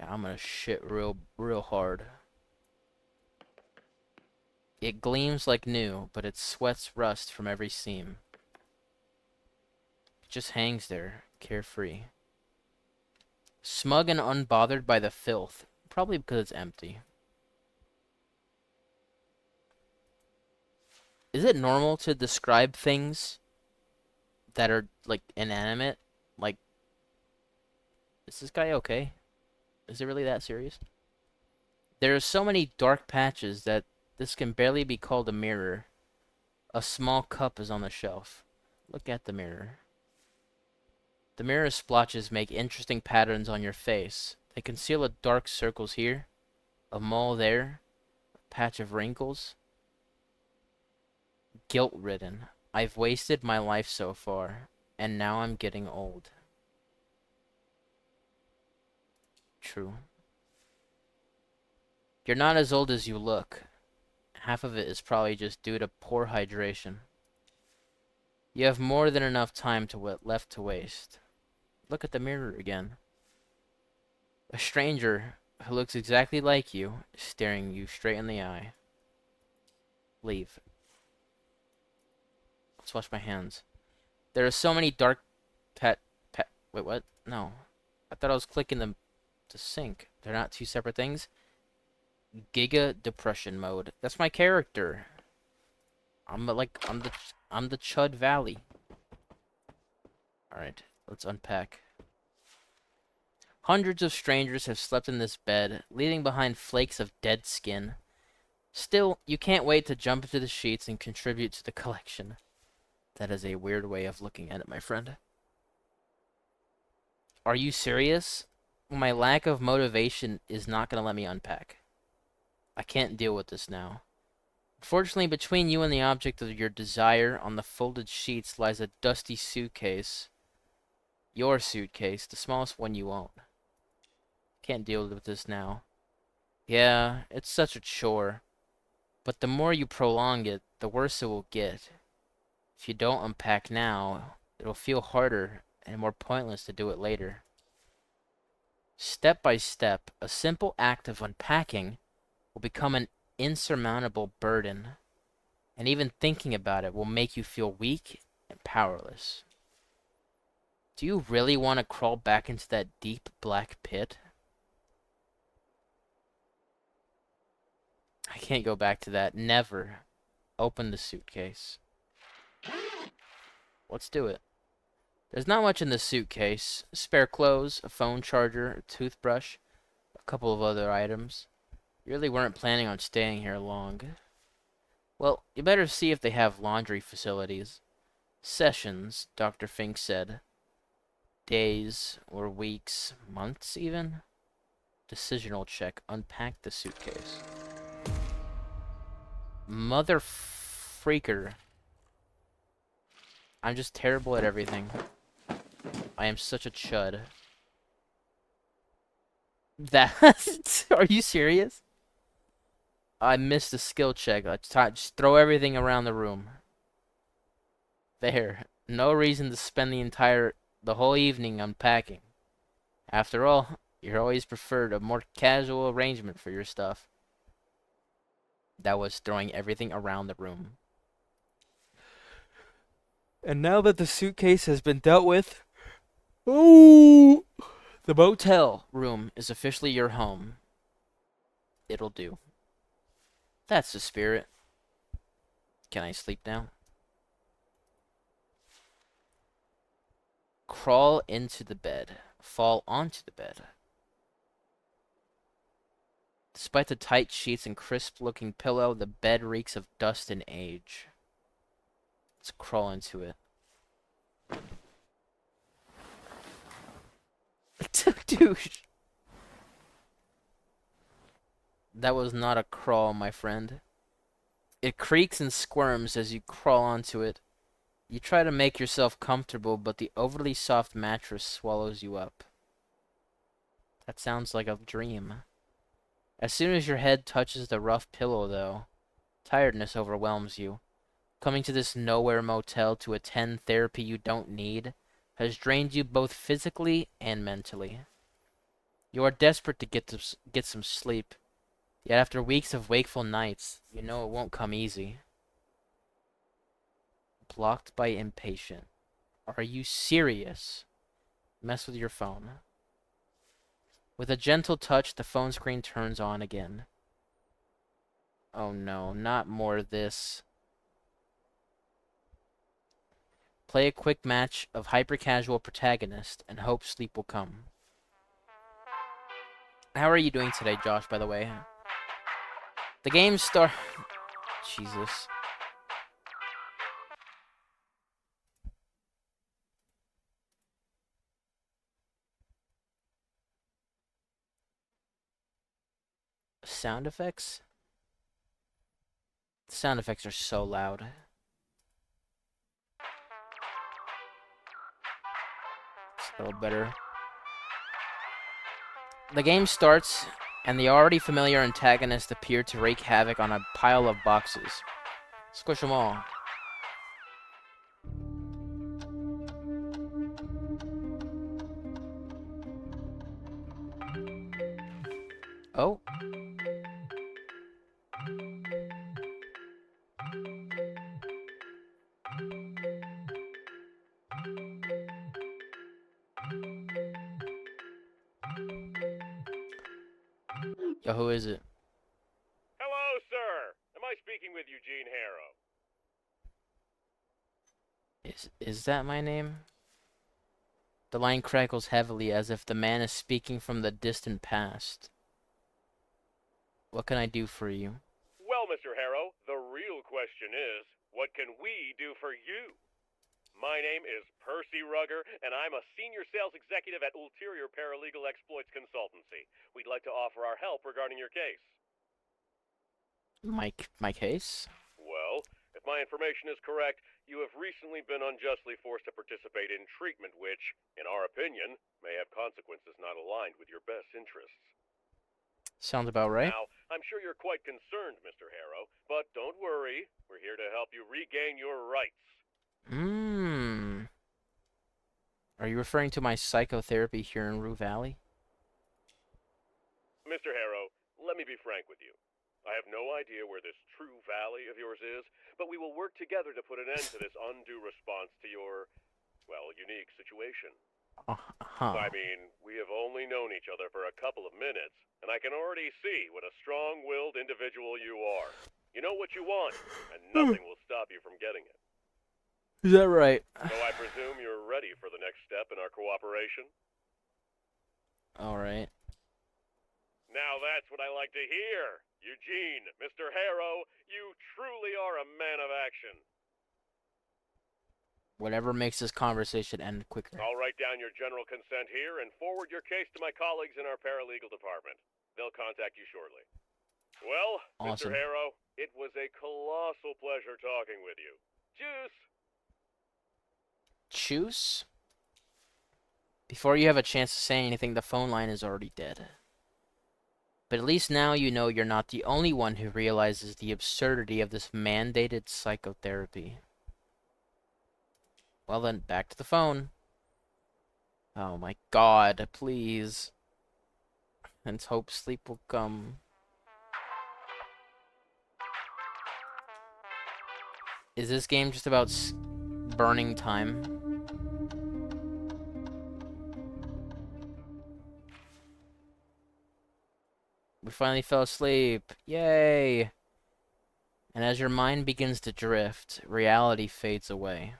Yeah, I'm gonna shit real hard. It gleams like new, but it sweats rust from every seam. It just hangs there, carefree. Smug and unbothered by the filth, probably because it's empty. Is it normal to describe things that are, like, inanimate? Like, is this guy okay? Is it really that serious? There are so many dark patches that this can barely be called a mirror. A small cup is on the shelf. Look at the mirror. The mirror splotches make interesting patterns on your face. They conceal a dark circles here, a mole there, a patch of wrinkles. Guilt-ridden. I've wasted my life so far, and now I'm getting old. True. You're not as old as you look. Half of it is probably just due to poor hydration. You have more than enough time left to waste. Look at the mirror again. A stranger who looks exactly like you is staring you straight in the eye. Leave. Let's wash my hands. There are so many dark wait, what? No. I thought I was clicking them to sync. They're not two separate things. Giga depression mode. That's my character. I'm the Chud Valley. Alright, let's unpack. Hundreds of strangers have slept in this bed, leaving behind flakes of dead skin. Still, you can't wait to jump into the sheets and contribute to the collection. That is a weird way of looking at it, my friend. Are you serious? My lack of motivation is not going to let me unpack. I can't deal with this now. Fortunately, between you and the object of your desire on the folded sheets lies a dusty suitcase. Your suitcase, the smallest one you own. Can't deal with this now. Yeah, it's such a chore. But the more you prolong it, the worse it will get. If you don't unpack now, it'll feel harder and more pointless to do it later. Step by step, a simple act of unpacking will become an insurmountable burden, and even thinking about it will make you feel weak and powerless. Do you really want to crawl back into that deep black pit? I can't go back to that. Never. Open the suitcase. Let's do it. There's not much in the suitcase. Spare clothes, a phone charger, a toothbrush, a couple of other items. You really weren't planning on staying here long. Well, you better see if they have laundry facilities. Sessions, Dr. Fink said. Days, or weeks, months even? Decisional check. Unpack the suitcase. Mother freaker. I'm just terrible at everything. I am such a chud. That... Are you serious? I missed a skill check. Just throw everything around the room. There. No reason to spend the whole evening unpacking. After all, you always preferred a more casual arrangement for your stuff. That was throwing everything around the room. And now that the suitcase has been dealt with, ooh, the motel room is officially your home. It'll do. That's the spirit. Can I sleep now? Crawl into the bed. Fall onto the bed. Despite the tight sheets and crisp-looking pillow, the bed reeks of dust and age. Let's crawl into it. Dude. That was not a crawl, my friend. It creaks and squirms as you crawl onto it. You try to make yourself comfortable, but the overly soft mattress swallows you up. That sounds like a dream. As soon as your head touches the rough pillow, though, tiredness overwhelms you. Coming to this nowhere motel to attend therapy you don't need has drained you both physically and mentally. You are desperate to get some sleep, yet after weeks of wakeful nights, you know it won't come easy. Blocked by impatient. Are you serious? Mess with your phone. With a gentle touch, the phone screen turns on again. Oh no, not more of this. Play a quick match of hyper-casual protagonist and hope sleep will come. How are you doing today, Josh, by the way? The game start... Jesus. Sound effects? The sound effects are so loud. It's a little better. The game starts, and the already familiar antagonists appear to wreak havoc on a pile of boxes. Squish them all. Oh. Yo, who is it? Hello, sir. Am I speaking with Eugene Harrow? Is that my name? The line crackles heavily as if the man is speaking from the distant past. What can I do for you? Well, Mr. Harrow, the real question is, what can we do for you? My name is Percy Rugger, and I'm a senior sales executive at Ulterior Paralegal Exploits Consultancy. We'd like to offer our help regarding your case. My case? Well, if my information is correct, you have recently been unjustly forced to participate in treatment which, in our opinion, may have consequences not aligned with your best interests. Sounds about right. Now, I'm sure you're quite concerned, Mr. Harrow, but don't worry. We're here to help you regain your rights. Are you referring to my psychotherapy here in Rue Valley? Mr. Harrow, let me be frank with you. I have no idea where this true valley of yours is, but we will work together to put an end to this undue response to your, well, unique situation. I mean, we have only known each other for a couple of minutes, and I can already see what a strong-willed individual you are. You know what you want, and nothing will stop you from getting it. Is that right? So I presume you're ready for the next step in our cooperation? Alright. Now that's what I like to hear. Eugene, Mr. Harrow, you truly are a man of action. Whatever makes this conversation end quicker. I'll write down your general consent here and forward your case to my colleagues in our paralegal department. They'll contact you shortly. Well, Awesome. Mr. Harrow, it was a colossal pleasure talking with you. Juice! Choose? Before you have a chance to say anything, the phone line is already dead. But at least now you know you're not the only one who realizes the absurdity of this mandated psychotherapy. Well then, back to the phone. Oh my god, please. And hope sleep will come. Is this game just about burning time? We finally fell asleep. Yay! And as your mind begins to drift, reality fades away.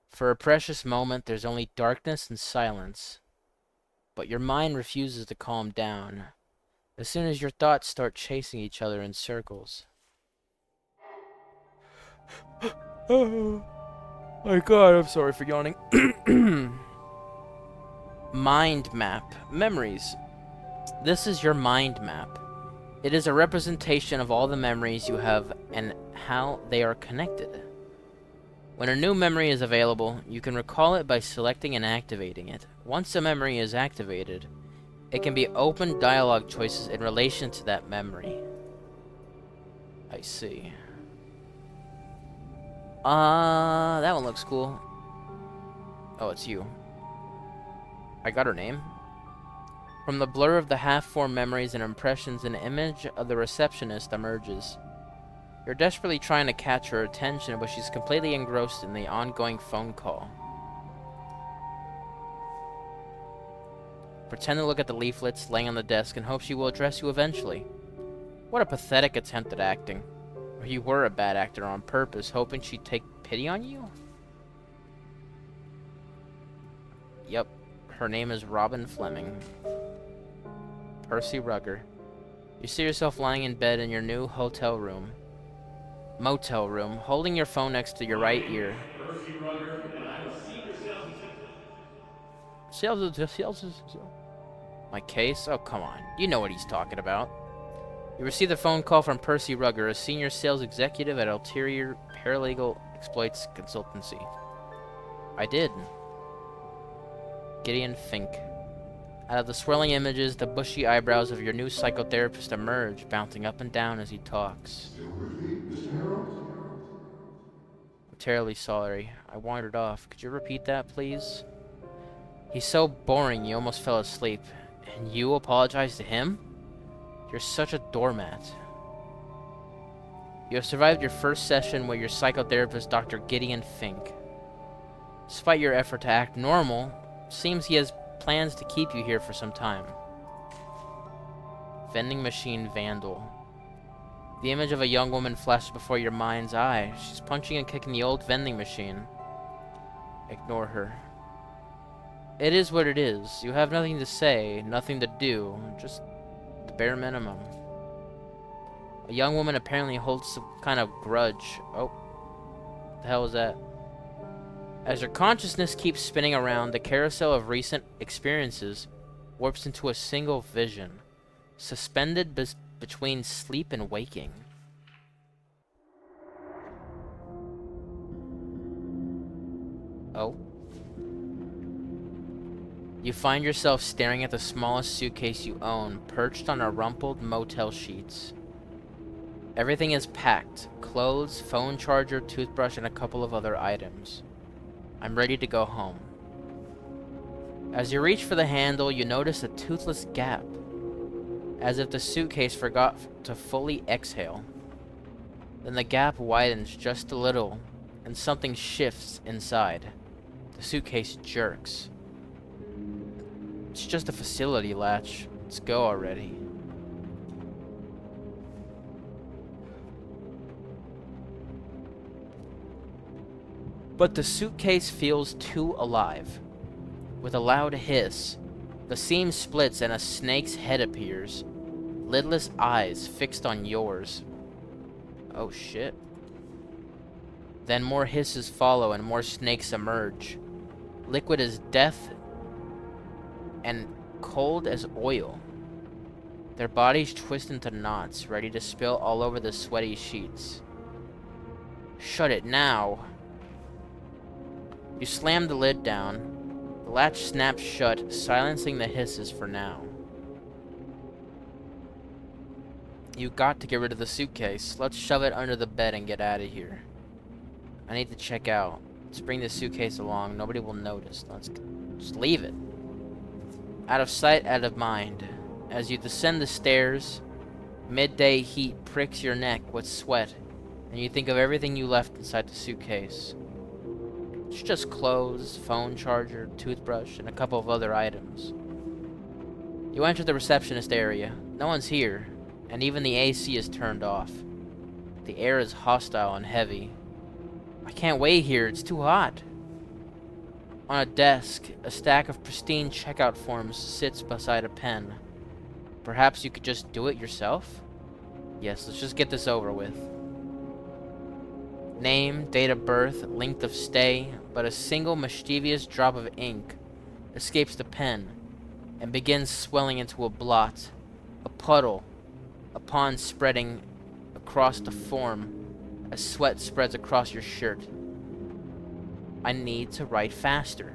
For a precious moment, there's only darkness and silence. But your mind refuses to calm down, as soon as your thoughts start chasing each other in circles. Oh my god, I'm sorry for yawning. Mind map. Memories. This is your mind map. It is a representation of all the memories you have and how they are connected. When a new memory is available, you can recall it by selecting and activating it. Once a memory is activated, it can be open dialogue choices in relation to that memory. I see. That one looks cool. Oh, it's you. I got her name. From the blur of the half-formed memories and impressions, an image of the receptionist emerges. You're desperately trying to catch her attention, but she's completely engrossed in the ongoing phone call. Pretend to look at the leaflets laying on the desk and hope she will address you eventually. What a pathetic attempt at acting. Or you were a bad actor on purpose, hoping she'd take pity on you? Yep, her name is Robin Fleming. Percy Rugger. You see yourself lying in bed in your new motel room, holding your phone next to your right ear. Percy Rugger, and I'm a senior sales My case? Oh, come on. You know what he's talking about. You received a phone call from Percy Rugger, a senior sales executive at Ulterior Paralegal Exploits Consultancy. I did. Gideon Fink. Out of the swirling images, the bushy eyebrows of your new psychotherapist emerge, bouncing up and down as he talks. Still with me, Mr. Harrow? I'm terribly sorry. I wandered off. Could you repeat that, please? He's so boring you almost fell asleep. And you apologize to him? You're such a doormat. You have survived your first session with your psychotherapist, Dr. Gideon Fink. Despite your effort to act normal, seems he has plans to keep you here for some time. Vending machine vandal. The image of a young woman flashes before your mind's eye. She's punching and kicking the old vending machine. Ignore her. It is what it is. You have nothing to say, nothing to do, just the bare minimum. A young woman apparently holds some kind of grudge. Oh, what the hell is that? As your consciousness keeps spinning around, the carousel of recent experiences warps into a single vision, suspended between sleep and waking. Oh. You find yourself staring at the smallest suitcase you own, perched on a rumpled motel sheets. Everything is packed: clothes, phone charger, toothbrush, and a couple of other items. I'm ready to go home. As you reach for the handle, you notice a toothless gap, as if the suitcase forgot to fully exhale. Then the gap widens just a little, and something shifts inside. The suitcase jerks. It's just a facility latch. Let's go already. But the suitcase feels too alive. With a loud hiss, the seam splits and a snake's head appears, lidless eyes fixed on yours. Oh shit. Then more hisses follow and more snakes emerge, liquid as death and cold as oil. Their bodies twist into knots, ready to spill all over the sweaty sheets. Shut it now. You slam the lid down. The latch snaps shut, silencing the hisses for now. You got to get rid of the suitcase. Let's shove it under the bed and get out of here. I need to check out. Let's bring the suitcase along. Nobody will notice. Let's just leave it. Out of sight, out of mind. As you descend the stairs, midday heat pricks your neck with sweat, and you think of everything you left inside the suitcase. It's just clothes, phone charger, toothbrush, and a couple of other items. You enter the receptionist area. No one's here, and even the AC is turned off. The air is hostile and heavy. I can't wait here, it's too hot. On a desk, a stack of pristine checkout forms sits beside a pen. Perhaps you could just do it yourself? Yes, let's just get this over with. Name, date of birth, length of stay, but a single mischievous drop of ink escapes the pen and begins swelling into a blot, a puddle, a pond spreading across the form as sweat spreads across your shirt. I need to write faster.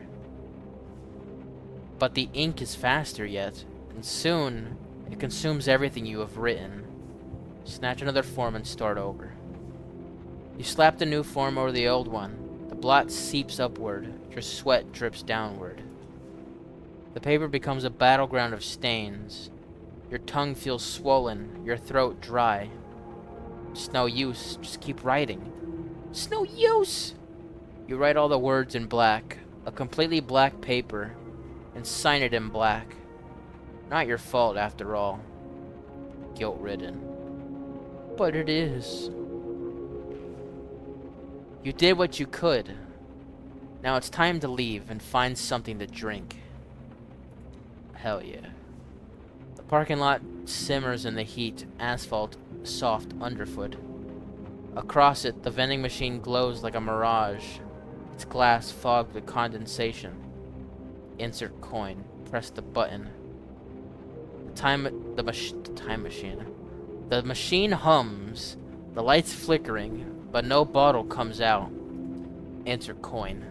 But the ink is faster yet, and soon it consumes everything you have written. Snatch another form and start over. You slap the new form over the old one. The blot seeps upward. Your sweat drips downward. The paper becomes a battleground of stains. Your tongue feels swollen, your throat dry. It's no use, just keep writing. It's no use! You write all the words in black, a completely black paper, and sign it in black. Not your fault, after all. Guilt-ridden. But it is. You did what you could. Now it's time to leave and find something to drink. Hell yeah. The parking lot simmers in the heat, asphalt soft underfoot. Across it, the vending machine glows like a mirage, its glass fogged with condensation. Insert coin. Press the button. The time machine. The machine hums, the lights flickering, but no bottle comes out. Enter coin.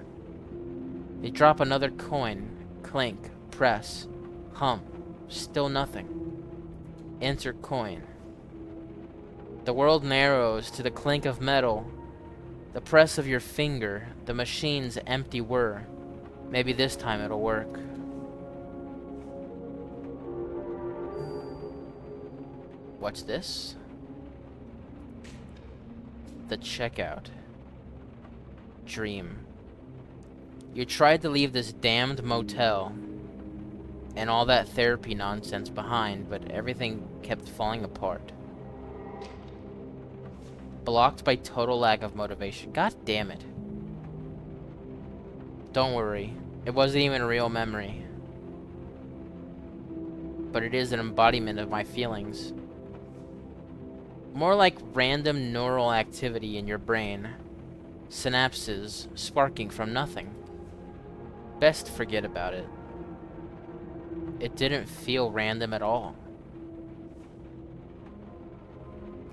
You drop another coin. Clink. Press. Hum. Still nothing. Enter coin. The world narrows to the clink of metal, the press of your finger, the machine's empty whir. Maybe this time it'll work. What's this? The checkout. Dream. You tried to leave this damned motel and all that therapy nonsense behind, but everything kept falling apart. Blocked by total lack of motivation. God damn it. Don't worry. It wasn't even a real memory. But it is an embodiment of my feelings. More like random neural activity in your brain. Synapses sparking from nothing. Best forget about it. It didn't feel random at all.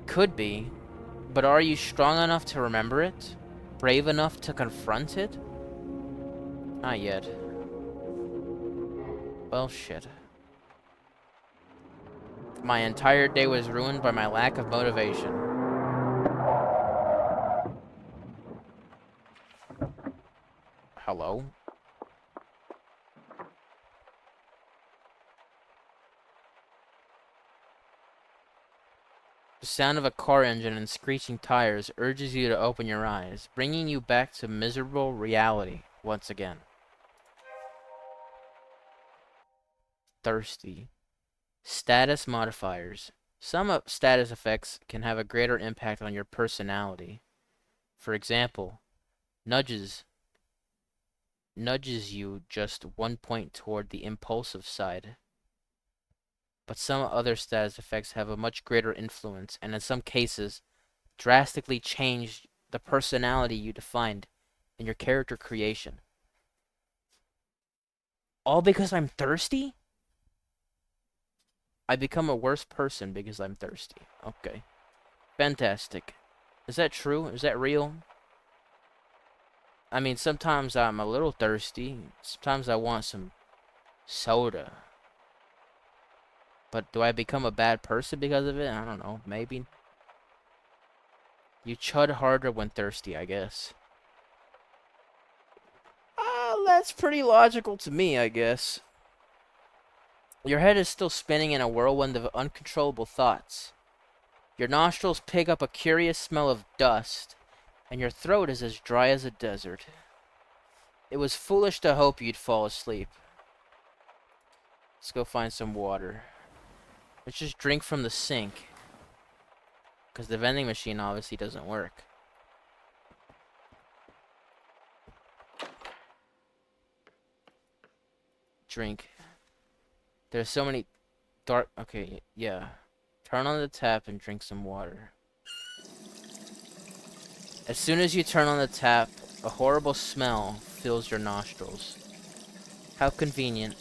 Could be. But are you strong enough to remember it? Brave enough to confront it? Not yet. Well, shit. My entire day was ruined by my lack of motivation. Hello? The sound of a car engine and screeching tires urges you to open your eyes, bringing you back to miserable reality once again. Thirsty. Status modifiers. Some status effects can have a greater impact on your personality. For example, nudges you just 1 point toward the impulsive side. But some other status effects have a much greater influence, and in some cases, drastically change the personality you defined in your character creation. All because I'm thirsty? I become a worse person because I'm thirsty. Okay. Fantastic. Is that true? Is that real? I mean, sometimes I'm a little thirsty. Sometimes I want some soda. But do I become a bad person because of it? I don't know. Maybe. You chud harder when thirsty, I guess. That's pretty logical to me, I guess. Your head is still spinning in a whirlwind of uncontrollable thoughts. Your nostrils pick up a curious smell of dust, and your throat is as dry as a desert. It was foolish to hope you'd fall asleep. Let's go find some water. Let's just drink from the sink. Because the vending machine obviously doesn't work. Drink. There's so many dark... Okay, yeah. Turn on the tap and drink some water. As soon as you turn on the tap, a horrible smell fills your nostrils. How convenient.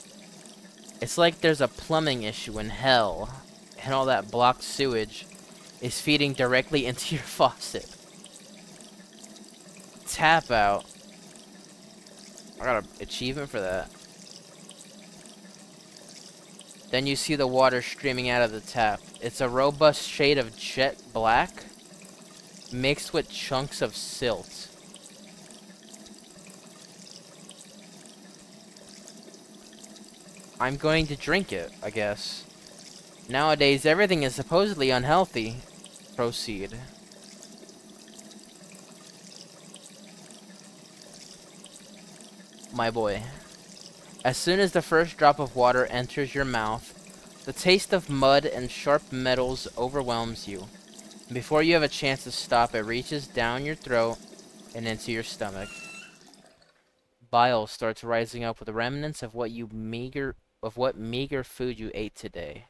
It's like there's a plumbing issue in hell, and all that blocked sewage is feeding directly into your faucet. Tap out. I got an achievement for that. Then you see the water streaming out of the tap. It's a robust shade of jet black mixed with chunks of silt. I'm going to drink it, I guess. Nowadays, everything is supposedly unhealthy. Proceed. My boy. As soon as the first drop of water enters your mouth, the taste of mud and sharp metals overwhelms you. Before you have a chance to stop, it reaches down your throat and into your stomach. Bile starts rising up with remnants of what meager food you ate today.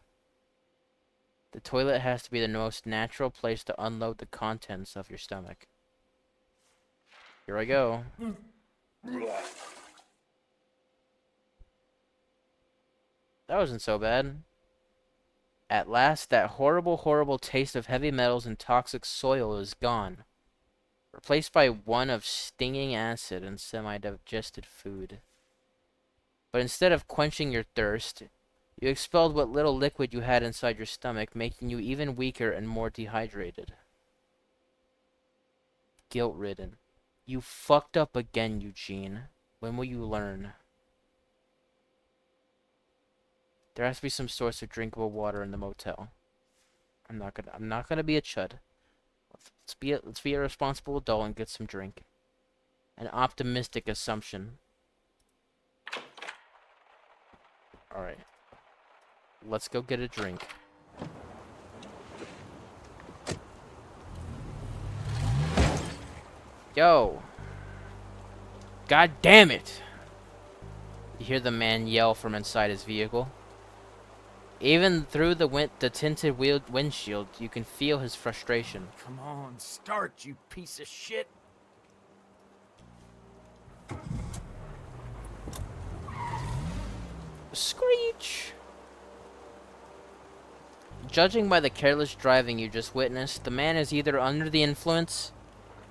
The toilet has to be the most natural place to unload the contents of your stomach. Here I go. That wasn't so bad. At last, that horrible, horrible taste of heavy metals and toxic soil is gone, replaced by one of stinging acid and semi-digested food. But instead of quenching your thirst, you expelled what little liquid you had inside your stomach, making you even weaker and more dehydrated. Guilt-ridden. You fucked up again, Eugene. When will you learn? There has to be some source of drinkable water in the motel. I'm not gonna be a chud. Let's be a responsible adult and get some drink. An optimistic assumption. Alright. Let's go get a drink. Yo! God damn it! You hear the man yell from inside his vehicle. Even through the tinted windshield, you can feel his frustration. Come on, start, you piece of shit. Screech! Judging by the careless driving you just witnessed, the man is either under the influence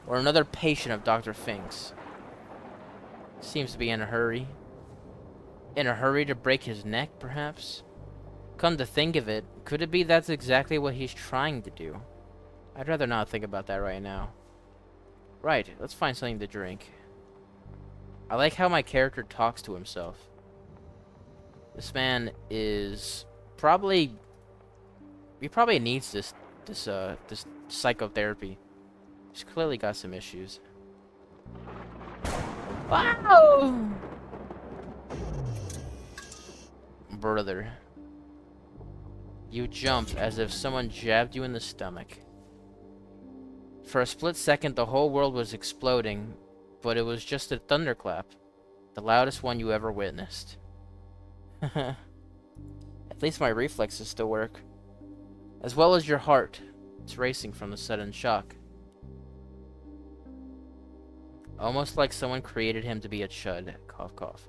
or another patient of Dr. Fink's. Seems to be in a hurry. In a hurry to break his neck, perhaps? Come to think of it, could it be that's exactly what he's trying to do? I'd rather not think about that right now. Right, let's find something to drink. I like how my character talks to himself. This man is probably... He probably needs this psychotherapy. He's clearly got some issues. Wow! Brother. You jumped as if someone jabbed you in the stomach. For a split second, the whole world was exploding, but it was just a thunderclap. The loudest one you ever witnessed. At least my reflexes still work. As well as your heart. It's racing from the sudden shock. Almost like someone created him to be a chud. Cough, cough.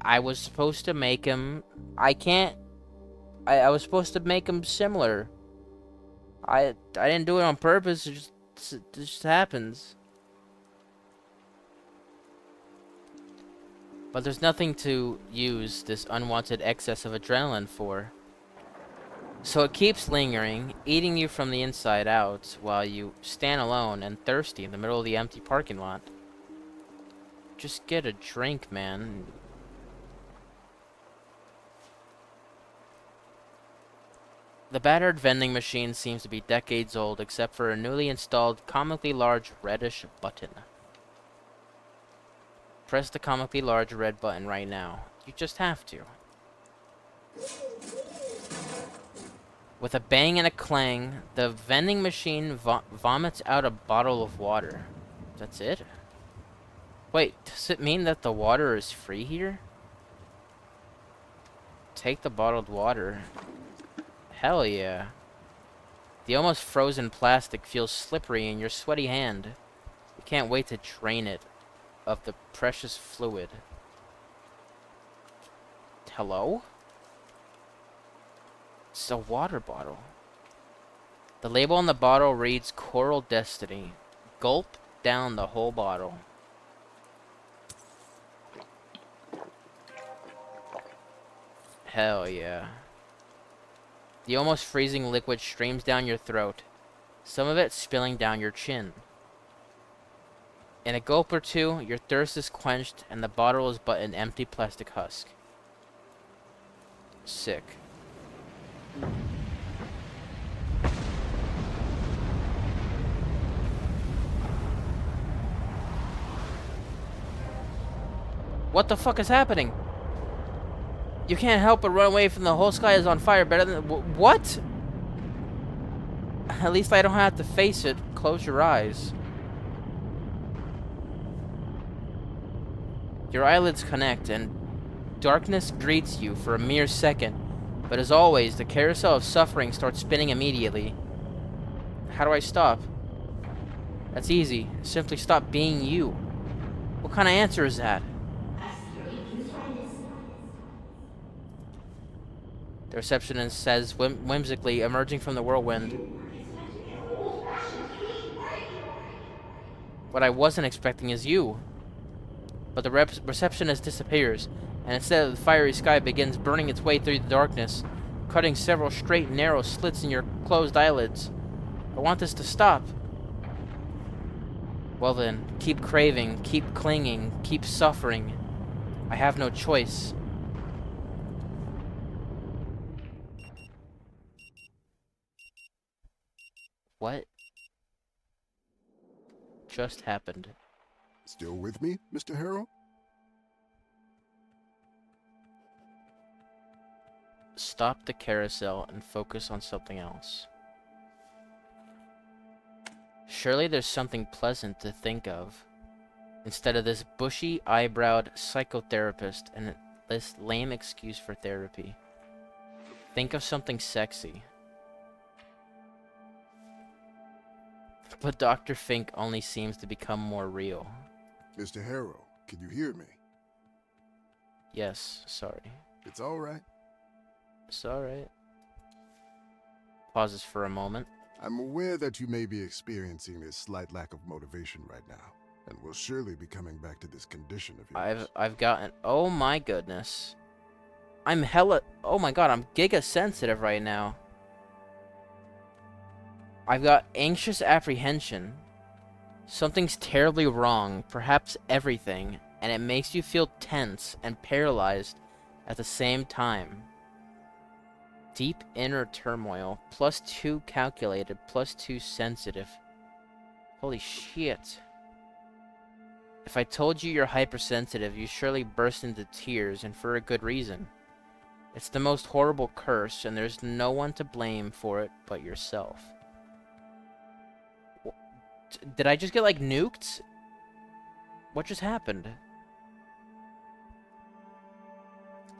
I was supposed to make him... I was supposed to make him similar. I didn't do it on purpose. It just happens. But there's nothing to use this unwanted excess of adrenaline for. So it keeps lingering, eating you from the inside out, while you stand alone and thirsty in the middle of the empty parking lot. Just get a drink, man. The battered vending machine seems to be decades old, except for a newly installed, comically large reddish button. Press the comically large red button right now. You just have to. With a bang and a clang, the vending machine vomits out a bottle of water. That's it? Wait, does it mean that the water is free here? Take the bottled water. Hell yeah. The almost frozen plastic feels slippery in your sweaty hand. You can't wait to drain it of the precious fluid. Hello? It's a water bottle. The label on the bottle reads Coral Destiny. Gulp down the whole bottle. Hell yeah. The almost freezing liquid streams down your throat, some of it spilling down your chin. In a gulp or two, your thirst is quenched and the bottle is but an empty plastic husk. Sick. What the fuck is happening? You can't help but run away from the whole sky is on fire better than... What? At least I don't have to face it. Close your eyes. Your eyelids connect and darkness greets you for a mere second. But as always, the carousel of suffering starts spinning immediately. How do I stop? That's easy. Simply stop being you. What kind of answer is that? The receptionist says whimsically, emerging from the whirlwind. What I wasn't expecting is you. But the receptionist disappears, and instead of the fiery sky begins burning its way through the darkness, cutting several straight, narrow slits in your closed eyelids. I want this to stop. Well then, keep craving, keep clinging, keep suffering. I have no choice. What just happened? Still with me, Mr. Harrow? Stop the carousel and focus on something else. Surely there's something pleasant to think of, instead of this bushy-eyebrowed psychotherapist and this lame excuse for therapy. Think of something sexy. But Dr. Fink only seems to become more real. Mr. Harrow, can you hear me? Yes, sorry. It's all right. It's alright. Pauses for a moment. I'm aware that you may be experiencing this slight lack of motivation right now, and will surely be coming back to this condition of yours. I've gotten... Oh my goodness. I'm hella... Oh my god, I'm giga sensitive right now. I've got anxious apprehension. Something's terribly wrong, perhaps everything, and it makes you feel tense and paralyzed at the same time. Deep inner turmoil, +2 calculated, +2 sensitive. Holy shit. If I told you you're hypersensitive, you surely burst into tears, and for a good reason. It's the most horrible curse, and there's no one to blame for it but yourself. Did I just get, like, nuked? What just happened?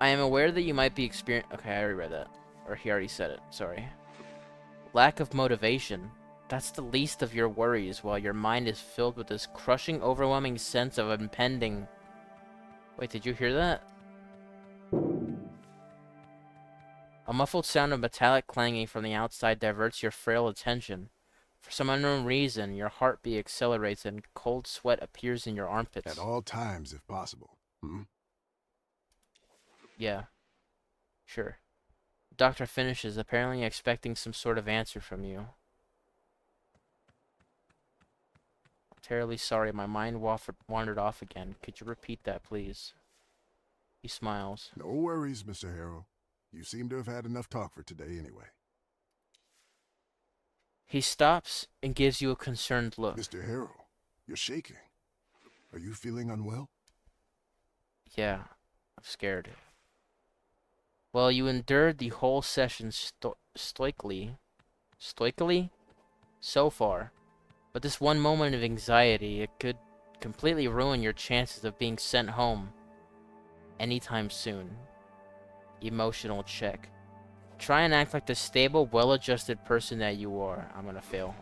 I am aware that you might be experiencing... Okay, I already read that. Or he already said it, sorry. Lack of motivation. That's the least of your worries, while your mind is filled with this crushing, overwhelming sense of impending... Wait, did you hear that? A muffled sound of metallic clanging from the outside diverts your frail attention. For some unknown reason, your heartbeat accelerates and cold sweat appears in your armpits. At all times, if possible. Yeah. Sure. The doctor finishes, apparently expecting some sort of answer from you. I'm terribly sorry, my mind wandered off again. Could you repeat that, please? He smiles. No worries, Mr. Harrow. You seem to have had enough talk for today anyway. He stops and gives you a concerned look. Mr. Harrow, you're shaking. Are you feeling unwell? Yeah, I'm scared. Well, you endured the whole session stoically, so far. But this one moment of anxiety, it could completely ruin your chances of being sent home anytime soon. Emotional check. Try and act like the stable, well-adjusted person that you are. I'm gonna fail.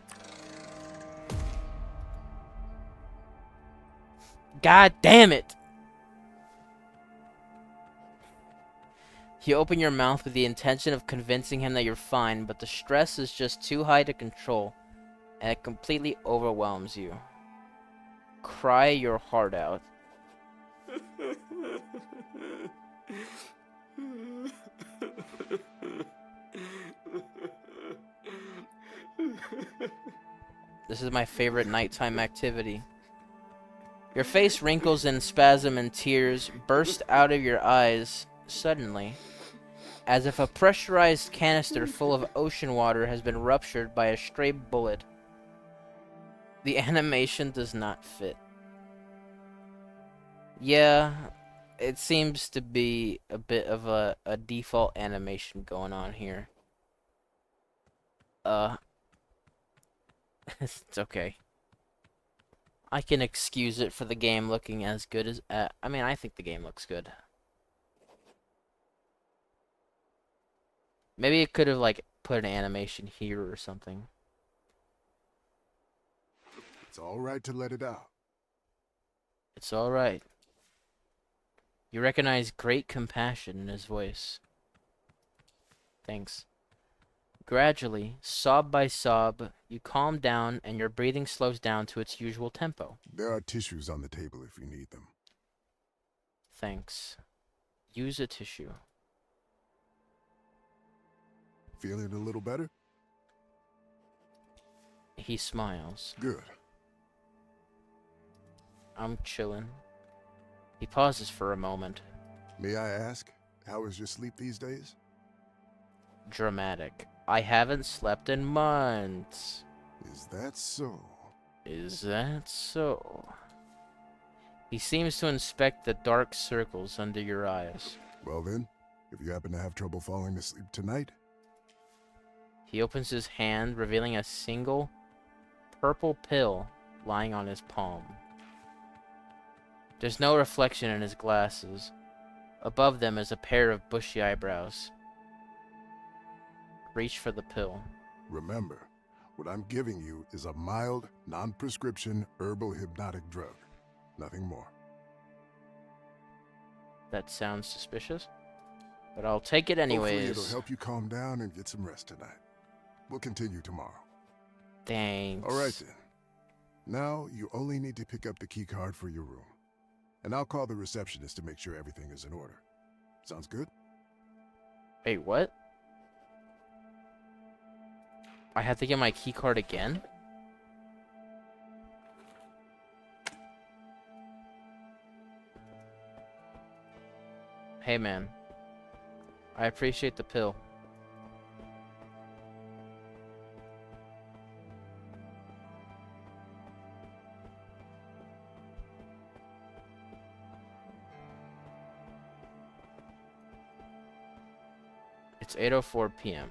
God damn it! You open your mouth with the intention of convincing him that you're fine, but the stress is just too high to control, and it completely overwhelms you. Cry your heart out. This is my favorite nighttime activity. Your face wrinkles in spasm and tears burst out of your eyes suddenly, as if a pressurized canister full of ocean water has been ruptured by a stray bullet. The animation does not fit. Yeah, it seems to be a bit of a default animation going on here. It's okay. I can excuse it for the game looking as good as... I mean, I think the game looks good. Maybe it could have, like, put an animation here or something. It's all right to let it out. It's alright. You recognize great compassion in his voice. Thanks. Gradually, sob by sob, you calm down and your breathing slows down to its usual tempo. There are tissues on the table if you need them. Thanks. Use a tissue. Feeling a little better? He smiles. Good. I'm chillin'. He pauses for a moment. May I ask, how is your sleep these days? Dramatic. I haven't slept in months. Is that so? Is that so? He seems to inspect the dark circles under your eyes. Well then, if you happen to have trouble falling asleep tonight, He opens his hand, revealing a single purple pill lying on his palm. There's no reflection in his glasses. Above them is a pair of bushy eyebrows. Reach for the pill. remember, what I'm giving you is a mild, non-prescription herbal hypnotic drug. Nothing more. That sounds suspicious, but I'll take it Hopefully anyways. it'll help you calm down and get some rest tonight. We'll continue tomorrow. Thanks. All right then. Now you only need to pick up the key card for your room. And I'll call the receptionist to make sure everything is in order. Sounds good? Wait, what? I have to get my key card again? Hey man, I appreciate the pill. It's 8:04 p.m.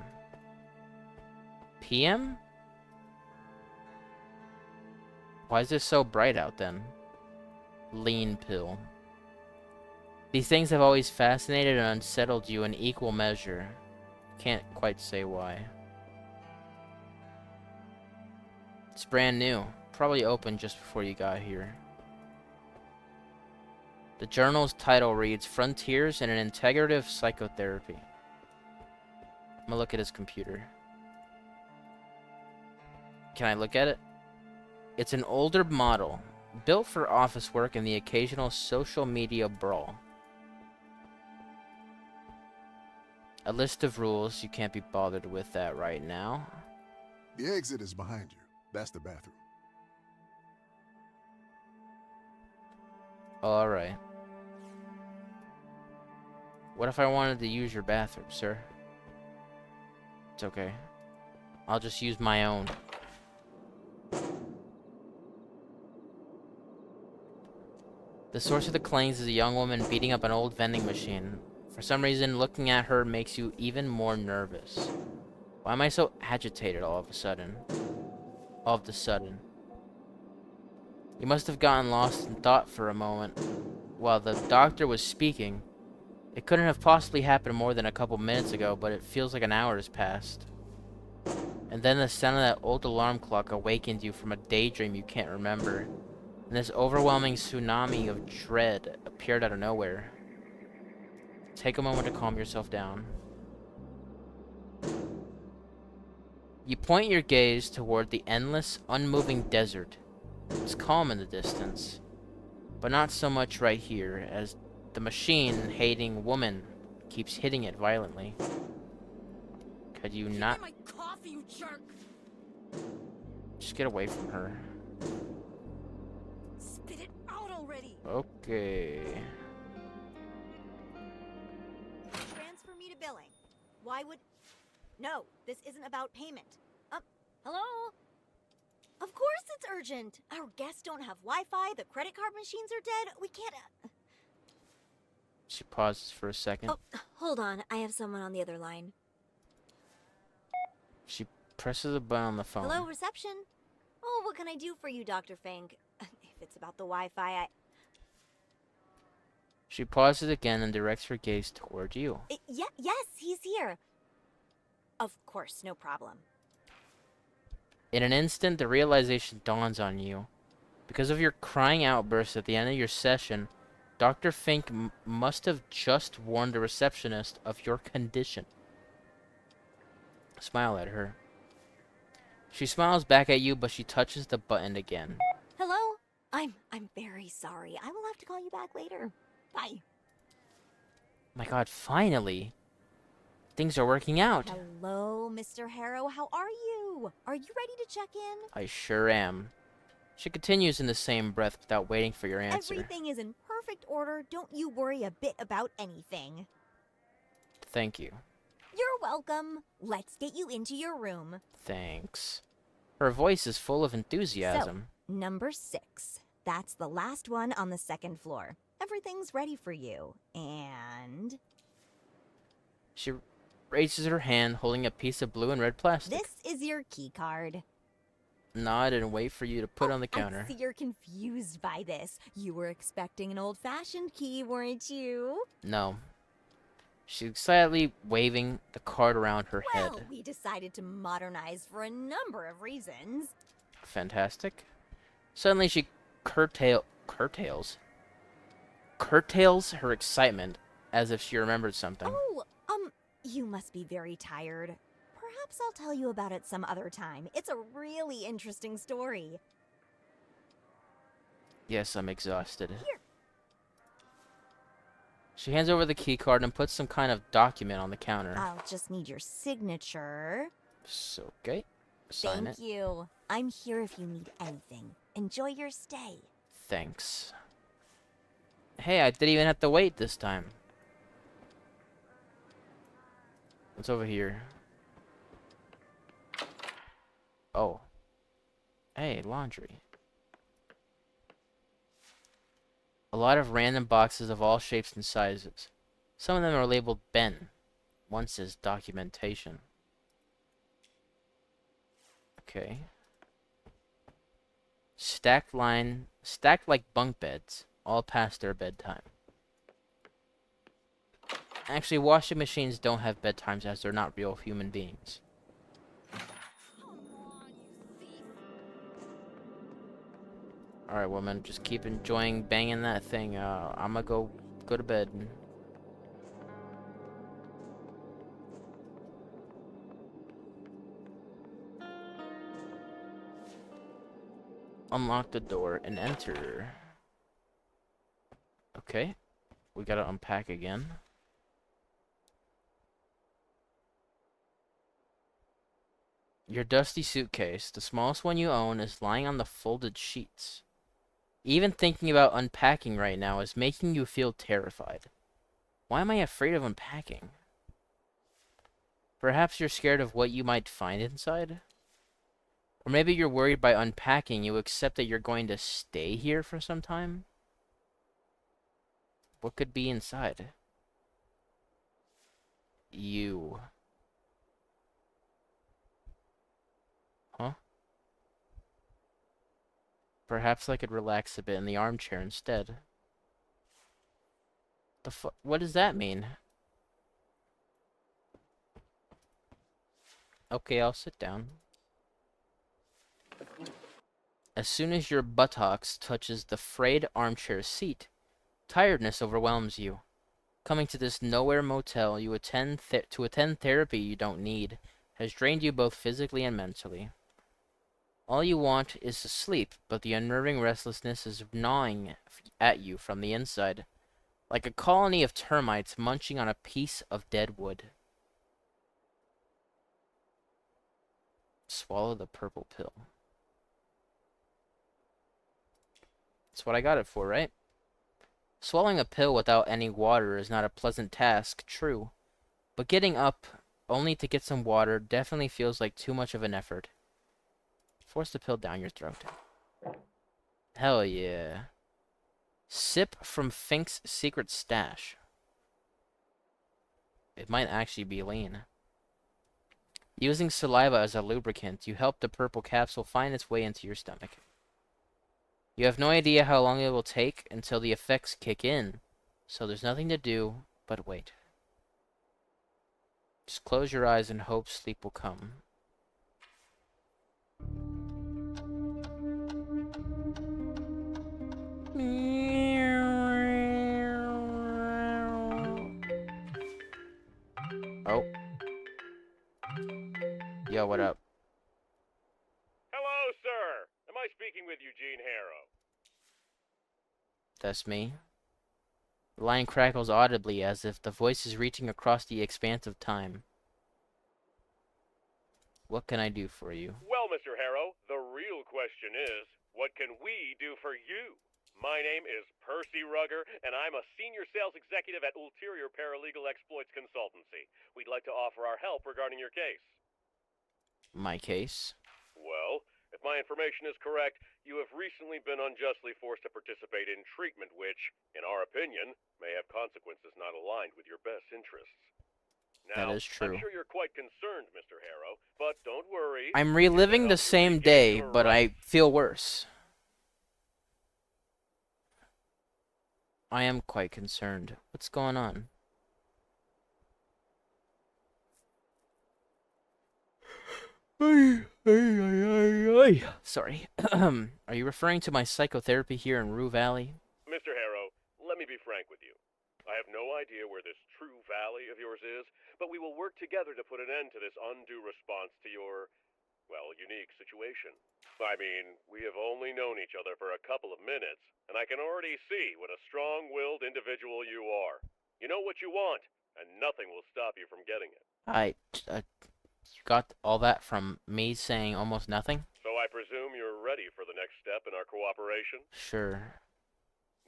PM? Why is it so bright out then? Lean pill. These things have always fascinated and unsettled you in equal measure. Can't quite say why. It's brand new. Probably opened just before you got here. The journal's title reads Frontiers in an Integrative Psychotherapy. I'm gonna look at his computer. Can I look at it? It's an older model, built for office work and the occasional social media brawl. A list of rules. You can't be bothered with that right now. The exit is behind you. That's the bathroom. Alright. What if I wanted to use your bathroom, sir? It's okay. I'll just use my own. The source of the claims is a young woman beating up an old vending machine. For some reason, looking at her makes you even more nervous. Why am I so agitated all of a sudden? All of a sudden. You must have gotten lost in thought for a moment. While the doctor was speaking, it couldn't have possibly happened more than a couple minutes ago, but it feels like an hour has passed. And then the sound of that old alarm clock awakened you from a daydream you can't remember. And this overwhelming tsunami of dread appeared out of nowhere. Take a moment to calm yourself down. You point your gaze toward the endless, unmoving desert. It's calm in the distance, but not so much right here, as the machine-hating woman keeps hitting it violently. Could you not... Give me my coffee, you jerk! Just get away from her. Spit it out already. Okay. Transfer me to billing. Why would... No, this isn't about payment. Hello? Of course it's urgent. Our guests don't have Wi-Fi, the credit card machines are dead. We can't... She pauses for a second. Oh, hold on. I have someone on the other line. She presses a button on the phone. Hello, reception? Oh, what can I do for you, Dr. Fink? If it's about the Wi-Fi, She pauses again and directs her gaze toward you. Yes, he's here. Of course, no problem. In an instant, the realization dawns on you. Because of your crying outburst at the end of your session, Dr. Fink must have just warned the receptionist of your condition. Smile at her. She smiles back at you, but she touches the button again. Hello? I'm very sorry. I will have to call you back later. Bye. My god, finally! Things are working out. Hello, Mr. Harrow. How are you? Are you ready to check in? I sure am. She continues in the same breath without waiting for your answer. Everything is in perfect order. Don't you worry a bit about anything. Thank you. You're welcome. Let's get you into your room. Thanks. Her voice is full of enthusiasm. So, number 6. That's the last one on the second floor. Everything's ready for you. And... She raises her hand, holding a piece of blue and red plastic. this is your key card. Nod and wait for you to put on the counter. I see you're confused by this. You were expecting an old-fashioned key, weren't you? No. She's excitedly waving the card around her Well, head. we decided to modernize for a number of reasons. Fantastic. Suddenly she curtails her excitement as if she remembered something. Oh, you must be very tired. Perhaps I'll tell you about it some other time. It's a really interesting story. Yes, I'm exhausted. Here. She hands over the key card and puts some kind of document on the counter. I'll just need your signature. So, okay. Sign Thank it. you. I'm here if you need anything. Enjoy your stay. Thanks. Hey, I didn't even have to wait this time. What's over here? Oh. Hey, laundry. A lot of random boxes of all shapes and sizes. Some of them are labeled Ben. One says documentation. Okay. Stacked like bunk beds, all past their bedtime. Actually, washing machines don't have bedtimes as they're not real human beings. Alright, woman, just keep enjoying banging that thing. I'm gonna go to bed. Unlock the door and enter. Okay. We gotta unpack again. Your dusty suitcase, the smallest one you own, is lying on the folded sheets. Even thinking about unpacking right now is making you feel terrified. Why am I afraid of unpacking? Perhaps you're scared of what you might find inside? Or maybe you're worried by unpacking you accept that you're going to stay here for some time? What could be inside? You. Huh? Perhaps I could relax a bit in the armchair instead. What does that mean? Okay, I'll sit down. As soon as your buttocks touches the frayed armchair seat, tiredness overwhelms you. Coming to this nowhere motel to attend therapy you don't need has drained you both physically and mentally. All you want is to sleep, but the unnerving restlessness is gnawing at you from the inside, like a colony of termites munching on a piece of dead wood. Swallow the purple pill. That's what I got it for, right? Swallowing a pill without any water is not a pleasant task, true. But getting up only to get some water definitely feels like too much of an effort. Force the pill down your throat. Hell yeah. Sip from Fink's secret stash. It might actually be lean. Using saliva as a lubricant, you help the purple capsule find its way into your stomach. You have no idea how long it will take until the effects kick in, so there's nothing to do but wait. Just close your eyes and hope sleep will come. Oh. Yo, what up? Hello, sir. Am I speaking with Eugene Harrow? That's me. The line crackles audibly as if the voice is reaching across the expanse of time. What can I do for you? Well, Mr. Harrow, the real question is, what can we do for you? My name is Percy Rugger, and I'm a senior sales executive at Ulterior Paralegal Exploits Consultancy. We'd like to offer our help regarding your case. My case? Well, if my information is correct, you have recently been unjustly forced to participate in treatment which, in our opinion, may have consequences not aligned with your best interests. That Now, is true. I'm sure you're quite concerned, Mr. Harrow, but don't worry. I'm We're here to reliving the help you same regain day, your but rights. I feel worse. I am quite concerned. What's going on? Sorry. Are you referring to my psychotherapy here in Rue Valley? Mr. Harrow, let me be frank with you. I have no idea where this true valley of yours is, but we will work together to put an end to this undue response to your, well, unique situation. I mean, we have only known each other for a couple of minutes, and I can already see what a strong-willed individual you are. You know what you want, and nothing will stop you from getting it. You got all that from me saying almost nothing? So I presume you're ready for the next step in our cooperation? Sure.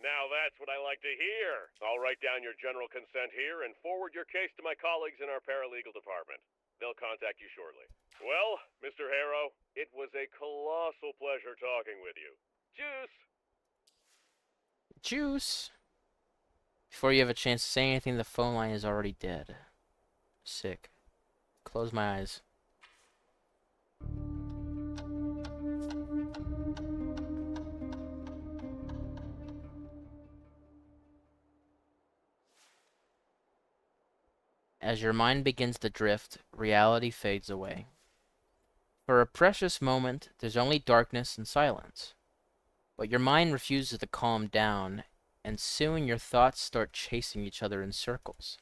Now that's what I like to hear. I'll write down your general consent here and forward your case to my colleagues in our paralegal department. They'll contact you shortly. Well, Mr. Harrow, it was a colossal pleasure talking with you. Juice! Juice! Before you have a chance to say anything, the phone line is already dead. Sick. Close my eyes. As your mind begins to drift, reality fades away. For a precious moment, there's only darkness and silence. But your mind refuses to calm down, and soon your thoughts start chasing each other in circles.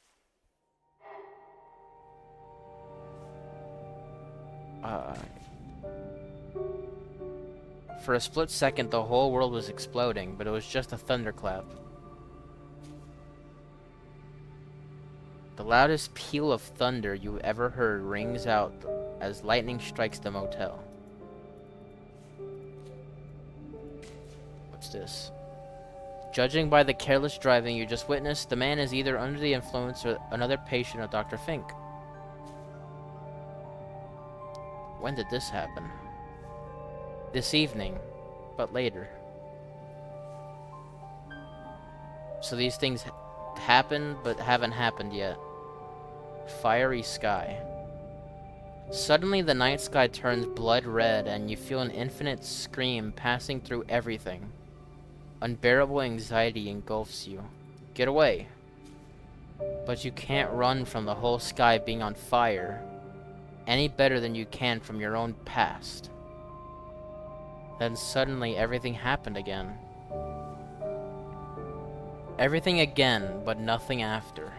For a split second, the whole world was exploding, but it was just a thunderclap. The loudest peal of thunder you ever heard rings out as lightning strikes the motel. What's this? Judging by the careless driving you just witnessed, the man is either under the influence or another patient of Dr. Fink. When did this happen? This evening, but later. So these things happened, but haven't happened yet. Fiery sky. Suddenly the night sky turns blood red and you feel an infinite scream passing through everything. Unbearable anxiety engulfs you. Get away. But you can't run from the whole sky being on fire any better than you can from your own past. Then suddenly everything happened again. Everything again, but nothing after.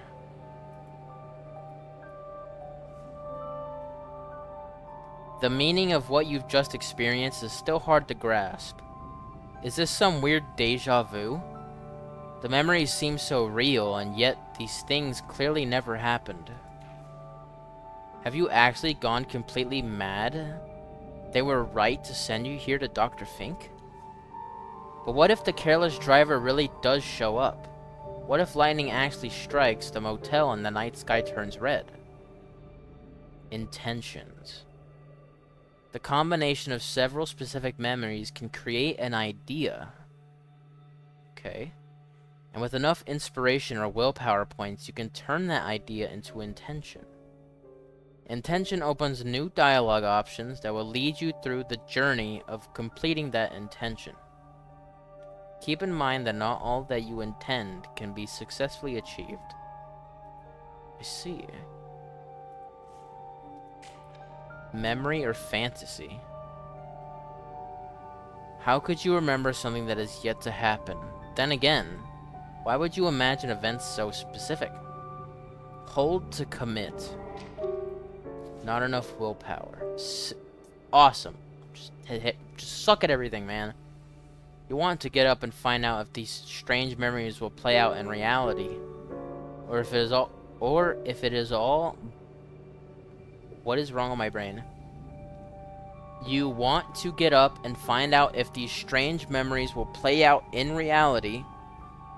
The meaning of what you've just experienced is still hard to grasp. Is this some weird deja vu? The memories seem so real, and yet these things clearly never happened. Have you actually gone completely mad? They were right to send you here to Dr. Fink? But what if the careless driver really does show up? What if lightning actually strikes the motel and the night sky turns red? Intentions. The combination of several specific memories can create an idea. Okay. And with enough inspiration or willpower points, you can turn that idea into intention. Intention opens new dialogue options that will lead you through the journey of completing that intention. Keep in mind that not all that you intend can be successfully achieved. I see. Memory or fantasy? How could you remember something that is yet to happen? Then again, why would you imagine events so specific? Hold to commit. Not enough willpower. Awesome. Just suck at everything, man. You want to get up and find out if these strange memories will play out in reality, or if it is all. What is wrong with my brain? You want to get up and find out if these strange memories will play out in reality,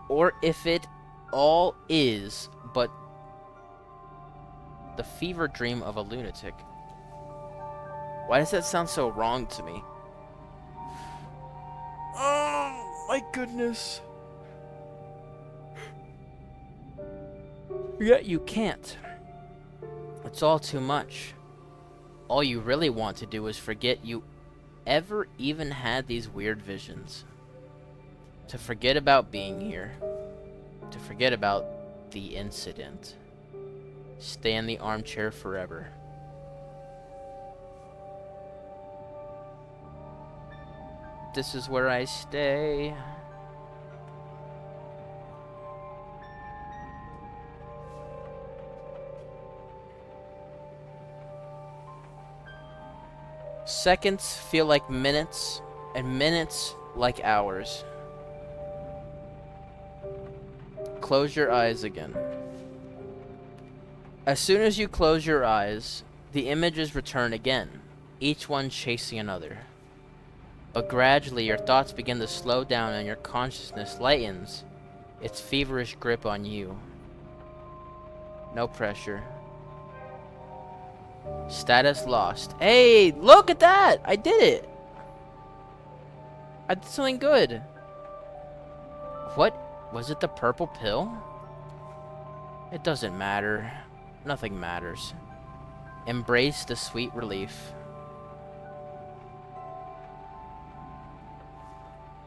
or if it all is but the fever dream of a lunatic. Why does that sound so wrong to me? Oh, my goodness. Yet you can't. It's all too much. All you really want to do is forget you ever even had these weird visions. To forget about being here. To forget about the incident. Stay in the armchair forever. This is where I stay. Seconds feel like minutes, and minutes like hours. Close your eyes again. As soon as you close your eyes, the images return again, each one chasing another. But gradually your thoughts begin to slow down and your consciousness lightens its feverish grip on you. No pressure. Status lost. Hey, look at that! I did it! I did something good. What? Was it the purple pill? It doesn't matter. Nothing matters. Embrace the sweet relief.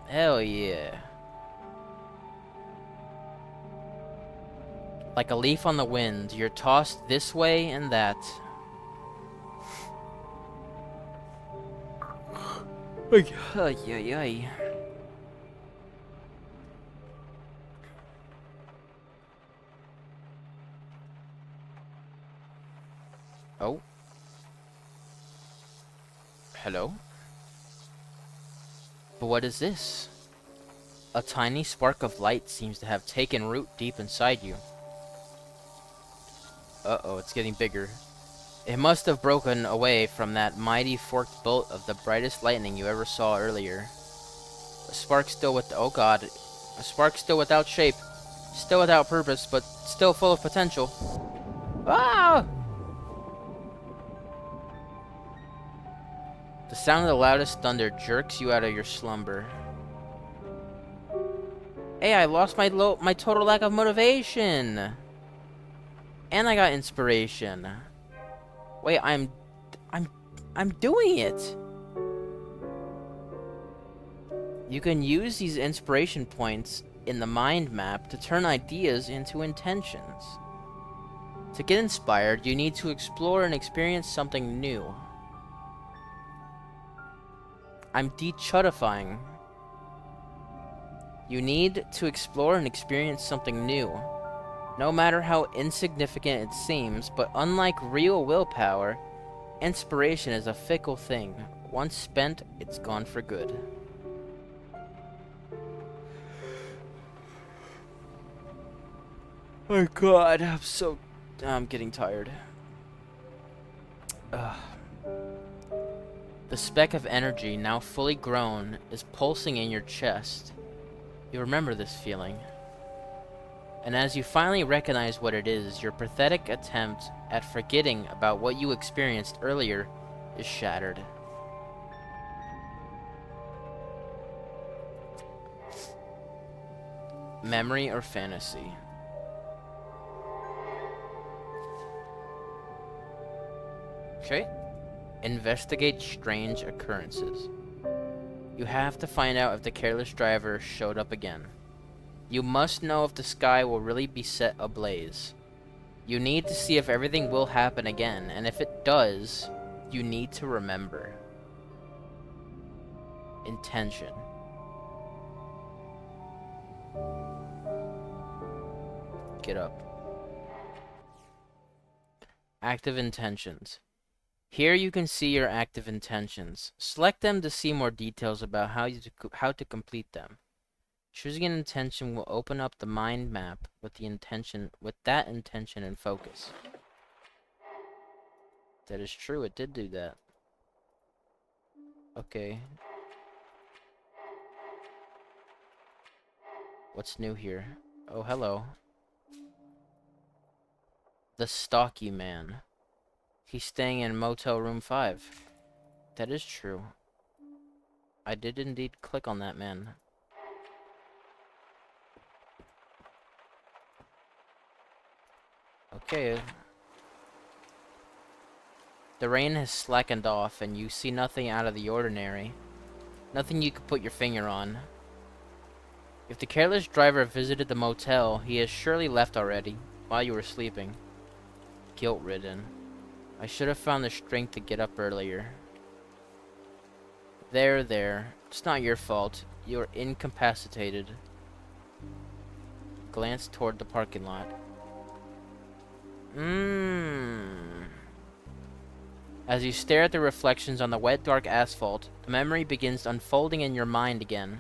Hell yeah. Like a leaf on the wind, you're tossed this way and that. Ay, ay, ay. Oh. Hello? But what is this? A tiny spark of light seems to have taken root deep inside you. Uh-oh, it's getting bigger. It must have broken away from that mighty forked bolt of the brightest lightning you ever saw earlier. A spark still with... oh god. A spark still without shape. Still without purpose, but still full of potential. Ah! The sound of the loudest thunder jerks you out of your slumber. Hey, I lost my total lack of motivation. And I got inspiration. Wait, I'm doing it. You can use these inspiration points in the mind map to turn ideas into intentions. To get inspired, you need to explore and experience something new. I'm de-chutifying. You need to explore and experience something new. No matter how insignificant it seems, but unlike real willpower, inspiration is a fickle thing. Once spent, it's gone for good. Oh god, I'm getting tired. Ugh. The speck of energy, now fully grown, is pulsing in your chest. You remember this feeling. And as you finally recognize what it is, your pathetic attempt at forgetting about what you experienced earlier is shattered. Memory or fantasy? Okay. Investigate strange occurrences. You have to find out if the careless driver showed up again. You must know if the sky will really be set ablaze. You need to see if everything will happen again, and if it does, you need to remember. Intention. Get up. Active intentions. Here you can see your active intentions. Select them to see more details about how to complete them. Choosing an intention will open up the mind map with that intention in focus. That is true, it did do that. Okay. What's new here? Oh, hello. The stocky man. He's staying in Motel Room 5. That is true. I did indeed click on that man. Okay. The rain has slackened off, and you see nothing out of the ordinary. Nothing you could put your finger on. If the careless driver visited the motel, he has surely left already, while you were sleeping. Guilt-ridden. I should have found the strength to get up earlier. There. It's not your fault. You're incapacitated. Glance toward the parking lot. As you stare at the reflections on the wet, dark asphalt, the memory begins unfolding in your mind again.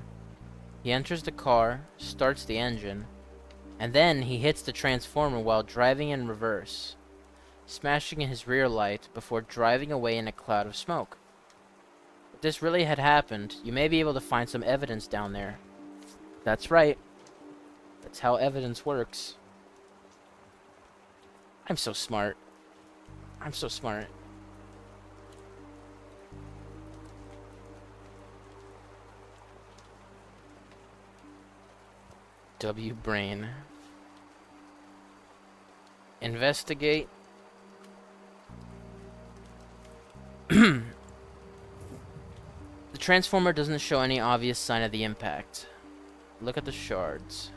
He enters the car, starts the engine, and then he hits the transformer while driving in reverse, smashing his rear light before driving away in a cloud of smoke. If this really had happened, you may be able to find some evidence down there. That's right. That's how evidence works. I'm so smart. I'm so smart. W brain. Investigate. The transformer doesn't show any obvious sign of the impact. Look at the shards.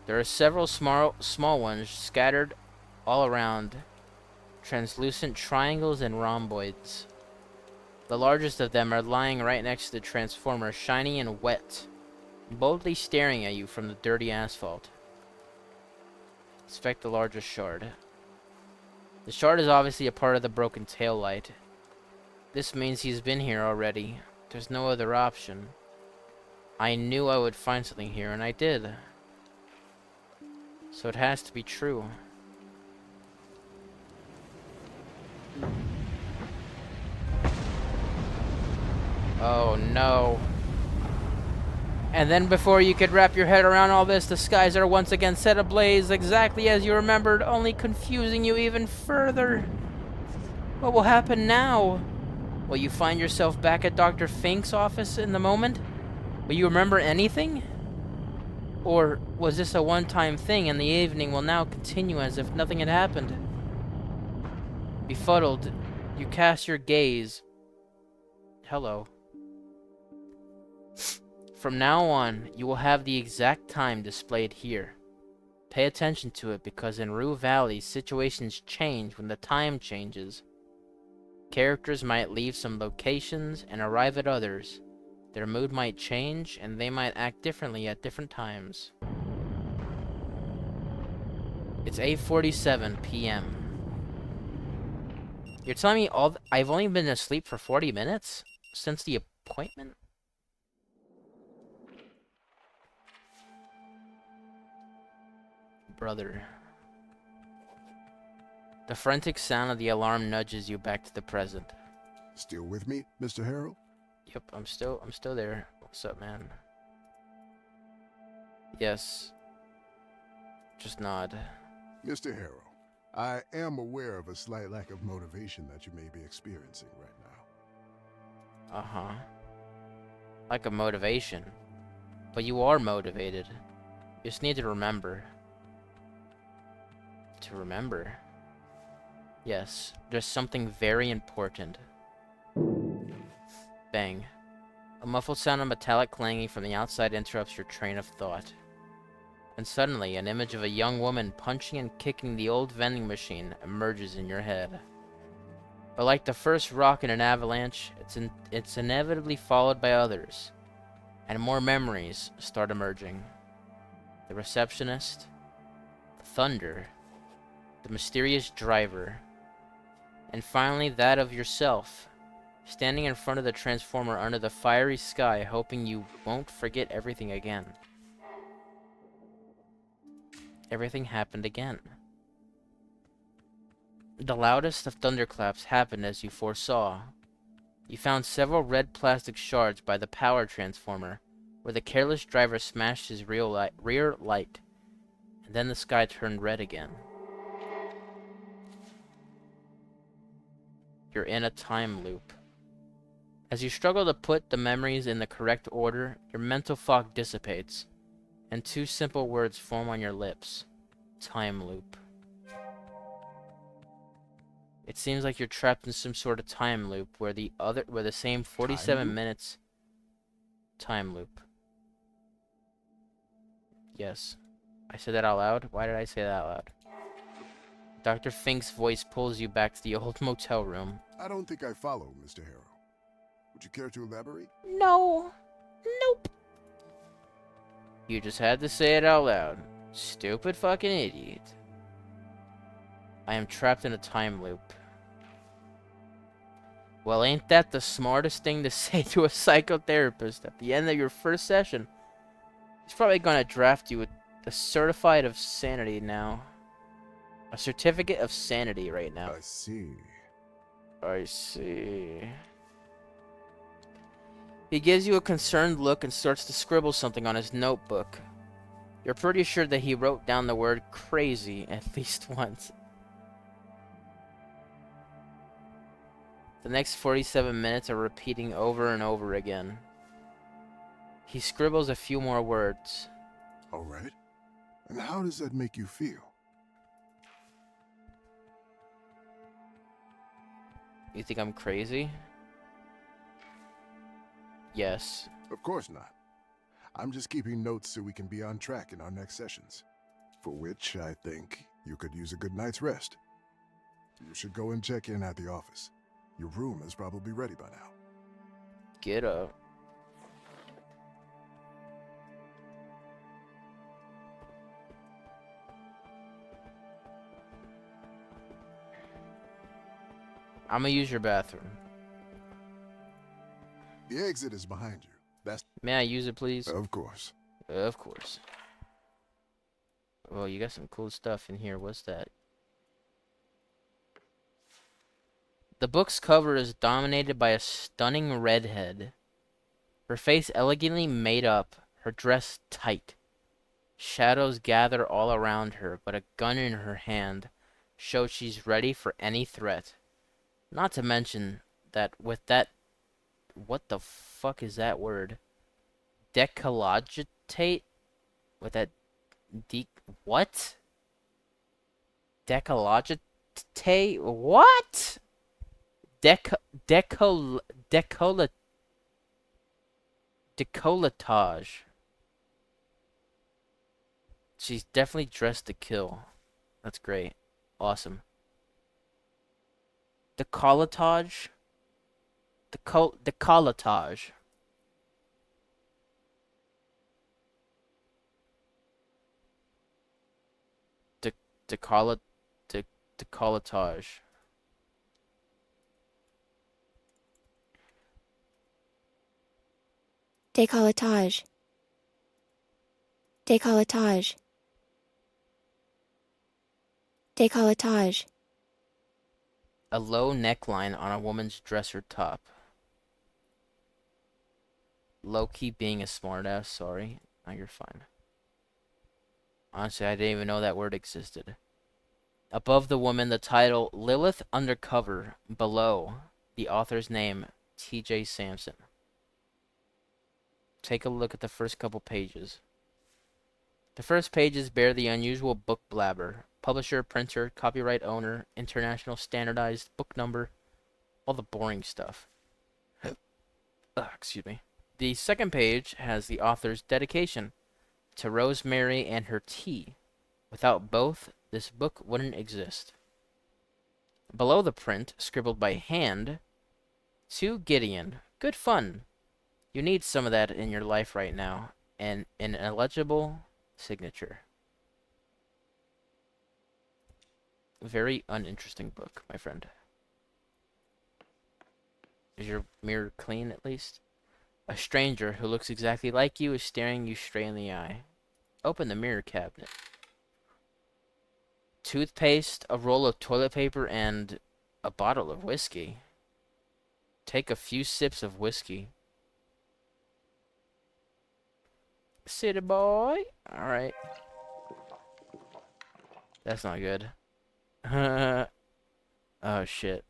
There are several small ones scattered all around, translucent triangles and rhomboids. The largest of them are lying right next to the transformer, shiny and wet, boldly staring at you from the dirty asphalt. Inspect the largest shard. The shard is obviously a part of the broken tail light. This means he's been here already. There's no other option. I knew I would find something here, and I did. So it has to be true. Oh no. And then before you could wrap your head around all this, the skies are once again set ablaze, exactly as you remembered, only confusing you even further. What will happen now? Will you find yourself back at Dr. Fink's office in the moment? Will you remember anything? Or was this a one-time thing and the evening will now continue as if nothing had happened? Befuddled, you cast your gaze. Hello. From now on, you will have the exact time displayed here. Pay attention to it because in Rue Valley, situations change when the time changes. Characters might leave some locations and arrive at others. Their mood might change, and they might act differently at different times. It's 8:47 p.m. You're telling me I've only been asleep for 40 minutes? Since the appointment? Brother. The frantic sound of the alarm nudges you back to the present. Still with me, Mr. Harrow? Yep, I'm still there. What's up, man? Yes. Just nod. Mr. Harrow, I am aware of a slight lack of motivation that you may be experiencing right now. Uh-huh. Like a motivation. But you are motivated. You just need to remember. To remember? Yes, there's something very important. Bang. A muffled sound of metallic clanging from the outside interrupts your train of thought. And suddenly, an image of a young woman punching and kicking the old vending machine emerges in your head. But like the first rock in an avalanche, it's inevitably followed by others, and more memories start emerging. The receptionist, the thunder, the mysterious driver, and finally that of yourself, standing in front of the transformer under the fiery sky, hoping you won't forget everything again. Everything happened again. The loudest of thunderclaps happened as you foresaw. You found several red plastic shards by the power transformer, where the careless driver smashed his rear light, and then the sky turned red again. You're in a time loop. As you struggle to put the memories in the correct order, your mental fog dissipates, and two simple words form on your lips. Time loop. It seems like you're trapped in some sort of time loop where the same 47 minutes time loop. Yes. I said that out loud? Why did I say that out loud? Dr. Fink's voice pulls you back to the old motel room. I don't think I follow, Mr. Harrow. Would you care to elaborate? No. Nope. You just had to say it out loud. Stupid fucking idiot. I am trapped in a time loop. Well, ain't that the smartest thing to say to a psychotherapist at the end of your first session? He's probably gonna draft you a certified of sanity now. A certificate of sanity right now. I see. I see. He gives you a concerned look and starts to scribble something on his notebook. You're pretty sure that he wrote down the word crazy at least once. The next 47 minutes are repeating over and over again. He scribbles a few more words. All right. And how does that make you feel? You think I'm crazy? Yes. Of course not. I'm just keeping notes so we can be on track in our next sessions. For which I think you could use a good night's rest. You should go and check in at the office. Your room is probably ready by now. Get up. I'm gonna use your bathroom. The exit is behind you. May I use it, please? Of course. Of course. Oh, you got some cool stuff in here. What's that? The book's cover is dominated by a stunning redhead. Her face elegantly made up, her dress tight. Shadows gather all around her, but a gun in her hand shows she's ready for any threat. Not to mention that with that... What the fuck is that word? Decologitate? With that... What? Decologitate? What? Decolletage. She's definitely dressed to kill. That's great. Awesome. Decolletage? Decolletage. Decolletage. Décolletage. Décolletage. Décolletage. A low neckline on a woman's dresser top. Low-key being a smartass, sorry. No, you're fine. Honestly, I didn't even know that word existed. Above the woman, the title, Lilith Undercover. Below, the author's name, T.J. Sampson. Take a look at the first couple pages. The first pages bear the unusual book blabber. Publisher, printer, copyright owner, international standardized book number, all the boring stuff. Excuse me. The second page has the author's dedication to Rosemary and her tea. Without both, this book wouldn't exist. Below the print, scribbled by hand, to Gideon. Good fun. You need some of that in your life right now. And an illegible signature. Very uninteresting book, my friend. Is your mirror clean, at least? A stranger who looks exactly like you is staring you straight in the eye. Open the mirror cabinet. Toothpaste, a roll of toilet paper, and a bottle of whiskey. Take a few sips of whiskey. City boy. Alright. That's not good. Oh, shit.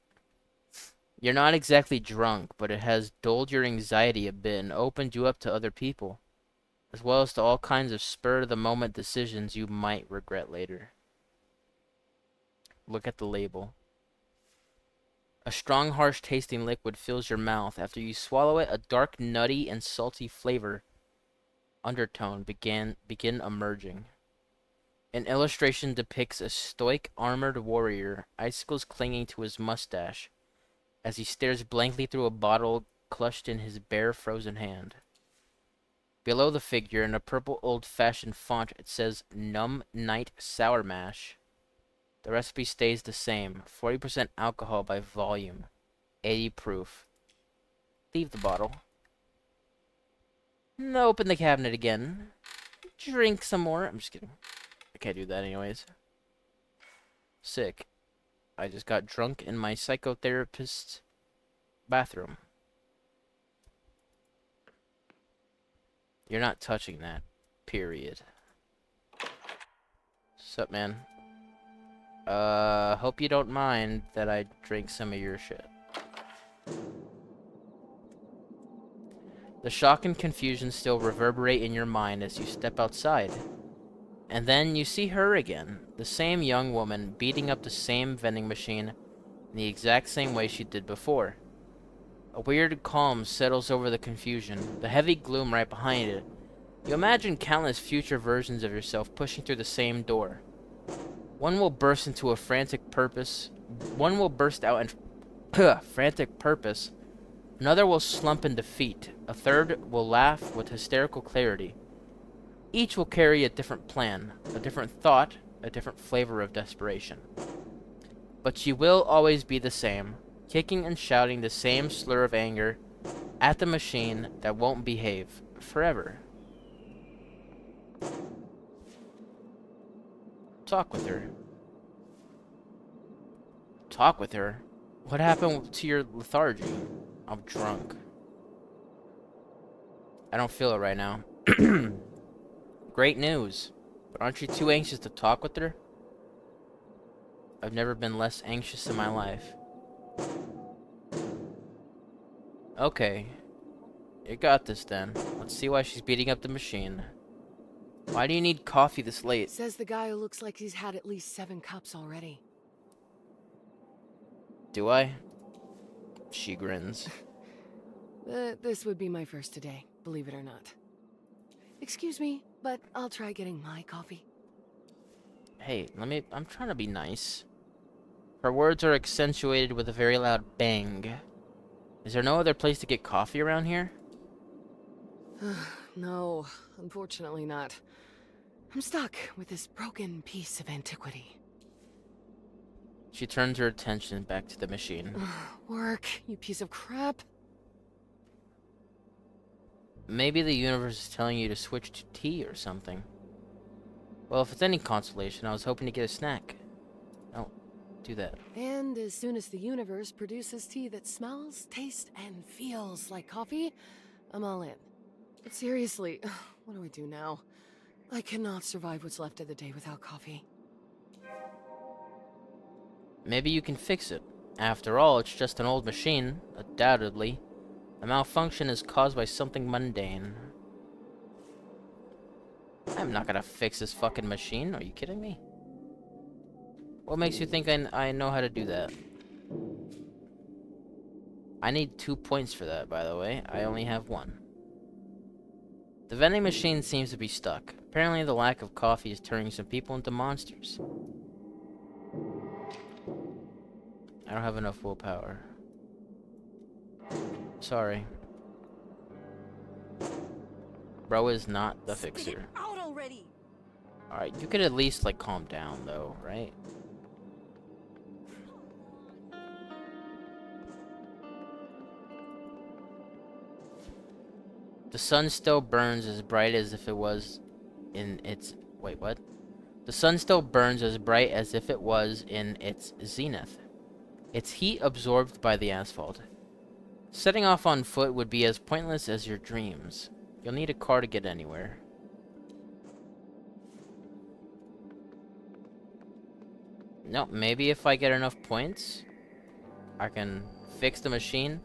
You're not exactly drunk, but it has dulled your anxiety a bit and opened you up to other people, as well as to all kinds of spur-of-the-moment decisions you might regret later. Look at the label. A strong, harsh-tasting liquid fills your mouth. After you swallow it, a dark, nutty, and salty flavor undertone begin emerging. An illustration depicts a stoic, armored warrior, icicles clinging to his mustache, as he stares blankly through a bottle clutched in his bare, frozen hand. Below the figure, in a purple old-fashioned font, it says, Numb Night Sour Mash. The recipe stays the same, 40% alcohol by volume, 80 proof. Leave the bottle. Open the cabinet again. Drink some more. I'm just kidding. I can't do that anyways. Sick. I just got drunk in my psychotherapist's bathroom. You're not touching that. Period. Sup, man? Hope you don't mind that I drink some of your shit. The shock and confusion still reverberate in your mind as you step outside. And then you see her again, the same young woman beating up the same vending machine in the exact same way she did before. A weird calm settles over the confusion, the heavy gloom right behind it. You imagine countless future versions of yourself pushing through the same door. One will burst into a frantic purpose. One will burst out in frantic purpose. Another will slump in defeat. A third will laugh with hysterical clarity. Each will carry a different plan, a different thought, a different flavor of desperation. But you will always be the same, kicking and shouting the same slur of anger at the machine that won't behave forever. Talk with her. Talk with her? What happened to your lethargy? I'm drunk. I don't feel it right now. Great news. But aren't you too anxious to talk with her? I've never been less anxious in my life. Okay. You got this then. Let's see why she's beating up the machine. Why do you need coffee this late? Says the guy who looks like he's had at least 7 cups already. Do I? She grins. This would be my first today, believe it or not. Excuse me, but I'll try getting my coffee. Hey, I'm trying to be nice. Her words are accentuated with a very loud bang. Is there no other place to get coffee around here? No, unfortunately not. I'm stuck with this broken piece of antiquity. She turns her attention back to the machine. Work, you piece of crap. Maybe the universe is telling you to switch to tea or something. Well, if it's any consolation, I was hoping to get a snack. Do that. And as soon as the universe produces tea that smells, tastes, and feels like coffee, I'm all in. But seriously, what do I do now? I cannot survive what's left of the day without coffee. Maybe you can fix it. After all, it's just an old machine, undoubtedly. A malfunction is caused by something mundane. I'm not gonna fix this fucking machine. Are you kidding me? What makes you think I know how to do that? I need 2 points for that, by the way. I only have 1. The vending machine seems to be stuck. Apparently the lack of coffee is turning some people into monsters. I don't have enough willpower. Sorry. Bro is not the Spit it fixer. out already. Alright, you could at least, like, calm down, though, right? The sun still burns as bright as if it was in its... Wait, what? The sun still burns as bright as if it was in its zenith. Its heat absorbed by the asphalt. Setting off on foot would be as pointless as your dreams. You'll need a car to get anywhere. No, maybe if I get enough points, I can fix the machine,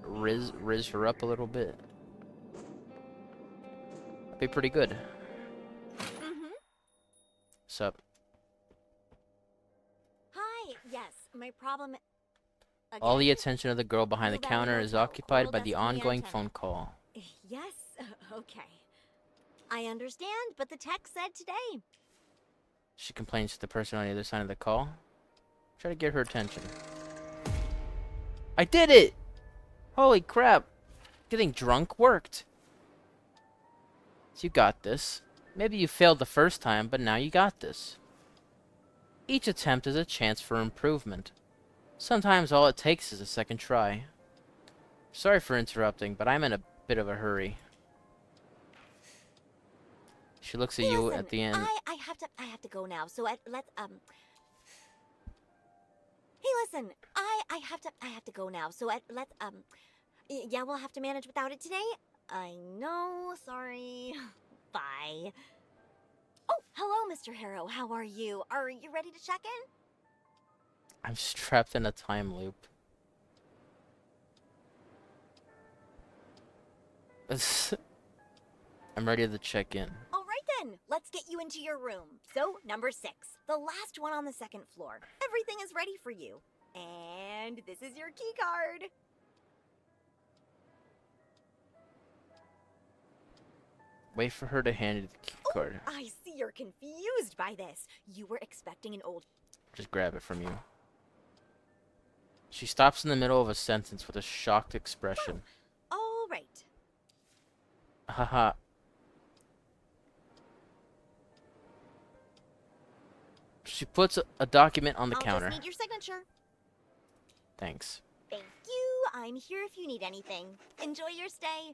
riz her up a little bit. That'd be pretty good. Sup? Hi, yes, my problem... All the Again? attention of the girl behind the Blue Valley counter is Motel, occupied Coral by the Destiny ongoing antenna. phone call. Yes, okay. I understand, but the text said today. She complains to the person on the other side of the call. Try to get her attention. I did it! Holy crap. Getting drunk worked. So you got this. Maybe you failed the first time, but now you got this. Each attempt is a chance for improvement. Sometimes all it takes is a second try. Sorry for interrupting, but I'm in a bit of a hurry. She looks at Hey, you listen, at the end. I have to go now. So let's Hey, listen, I have to go now. So let's yeah, we'll have to manage without it today. I know. Sorry. Bye. Oh, hello, Mr. Harrow. How are you? Are you ready to check in? I'm trapped in a time loop. I'm ready to check in. All right then, let's get you into your room. So, number 6, the last one on the 2nd floor. Everything is ready for you. And this is your key card. Wait for her to hand you the key card. I see you're confused by this. You were expecting an old... Just grab it from you. She stops in the middle of a sentence with a shocked expression. All right. Haha. She puts a document on the counter. I'll just need your signature. Thanks. Thank you. I'm here if you need anything. Enjoy your stay.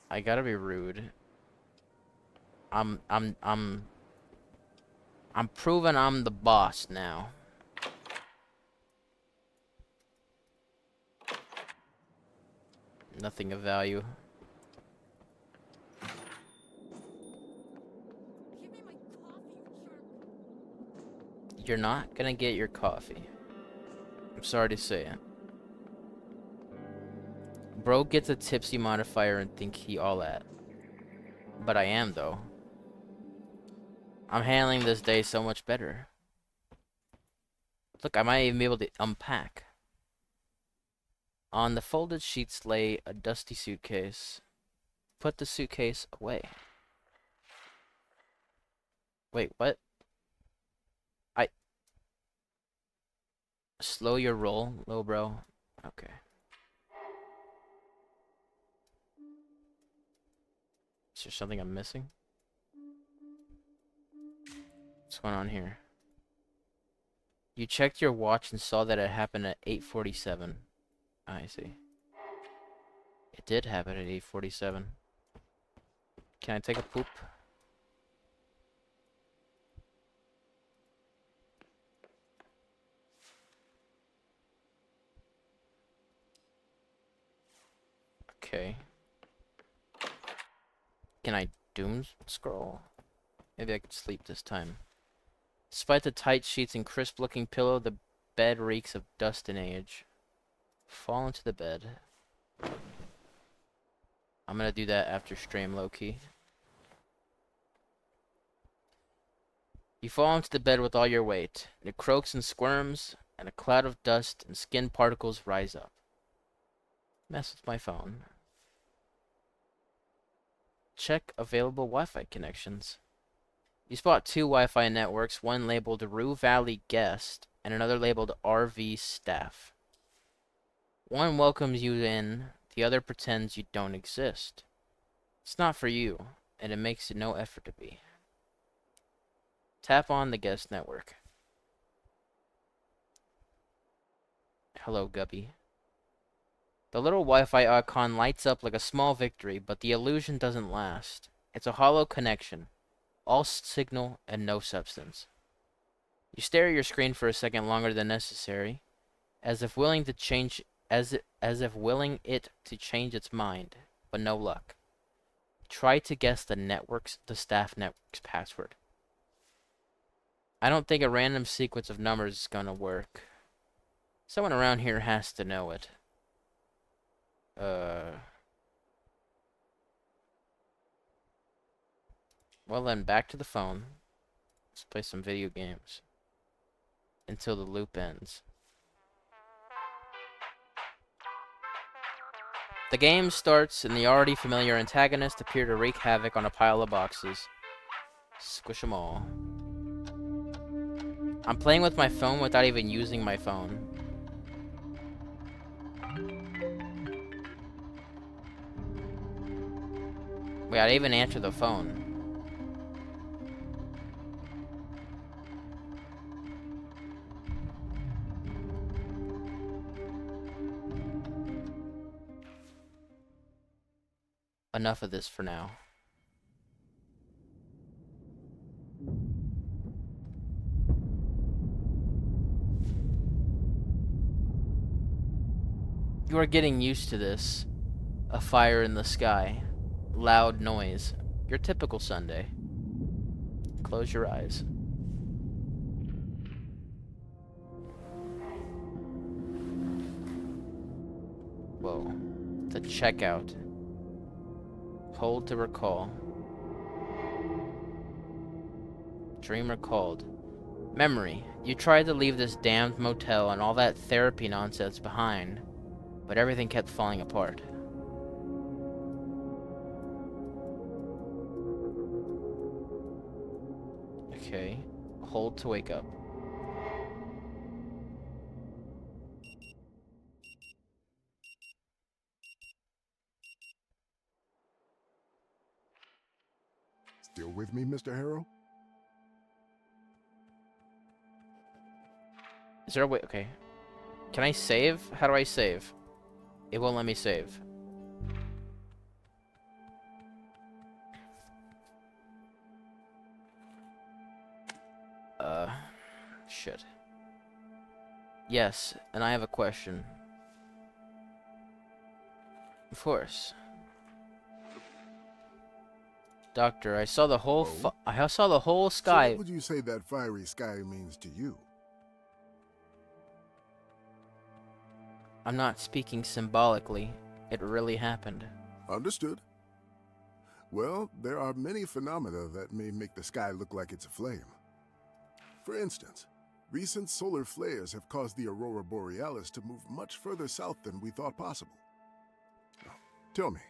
I gotta be rude. I'm proving I'm the boss now. Nothing of value. Give me my coffee, you jerk. You're not gonna get your coffee. I'm sorry to say it. Bro gets a tipsy modifier and think he all that. But I am, though. I'm handling this day so much better. Look, I might even be able to unpack. On the folded sheets lay a dusty suitcase. Put the suitcase away. Wait, what? Slow your roll, little bro. Okay. Is there something I'm missing? What's going on here? You checked your watch and saw that it happened at 8:47. I see. It did happen at 8:47. Can I take a poop? Okay. Can I doom scroll? Maybe I could sleep this time. Despite the tight sheets and crisp-looking pillow, the bed reeks of dust and age. Fall into the bed. I'm gonna do that after stream, low-key. You fall into the bed with all your weight. It croaks and squirms, and a cloud of dust and skin particles rise up. Mess with my phone. Check available Wi-Fi connections. You spot two Wi-Fi networks, one labeled Rue Valley Guest and another labeled RV Staff. One welcomes you in, the other pretends you don't exist. It's not for you, and it makes no effort to be. Tap on the guest network. Hello, Gubby. The little Wi-Fi icon lights up like a small victory, but the illusion doesn't last. It's a hollow connection. All signal and no substance. You stare at your screen for a second longer than necessary, as if willing to change as if willing it to change its mind, but no luck. Try to guess the staff network's password. I don't think a random sequence of numbers is gonna work. Someone around here has to know it. Well then, back to the phone. Let's play some video games. Until the loop ends. The game starts, and the already familiar antagonists appear to wreak havoc on a pile of boxes. Squish them all. I'm playing with my phone without even using my phone. Wait, I didn't even answer the phone. Enough of this for now. You are getting used to this. A fire in the sky. Loud noise. Your typical Sunday. Close your eyes. Whoa. The checkout. Hold to recall. Dream recalled. Memory. You tried to leave this damned motel and all that therapy nonsense behind, but everything kept falling apart. Okay. Hold to wake up. Still with me, Mr. Harrow? Is there a way? Okay. Can I save? How do I save? It won't let me save. Shit. Yes, and I have a question. Of course. Doctor, I saw the whole I saw the whole So sky. what would you say that fiery sky means to you? I'm not speaking symbolically. It really happened. Understood. Well, there are many phenomena that may make the sky look like it's aflame. For instance, recent solar flares have caused the aurora borealis to move much further south than we thought possible. Now, tell me,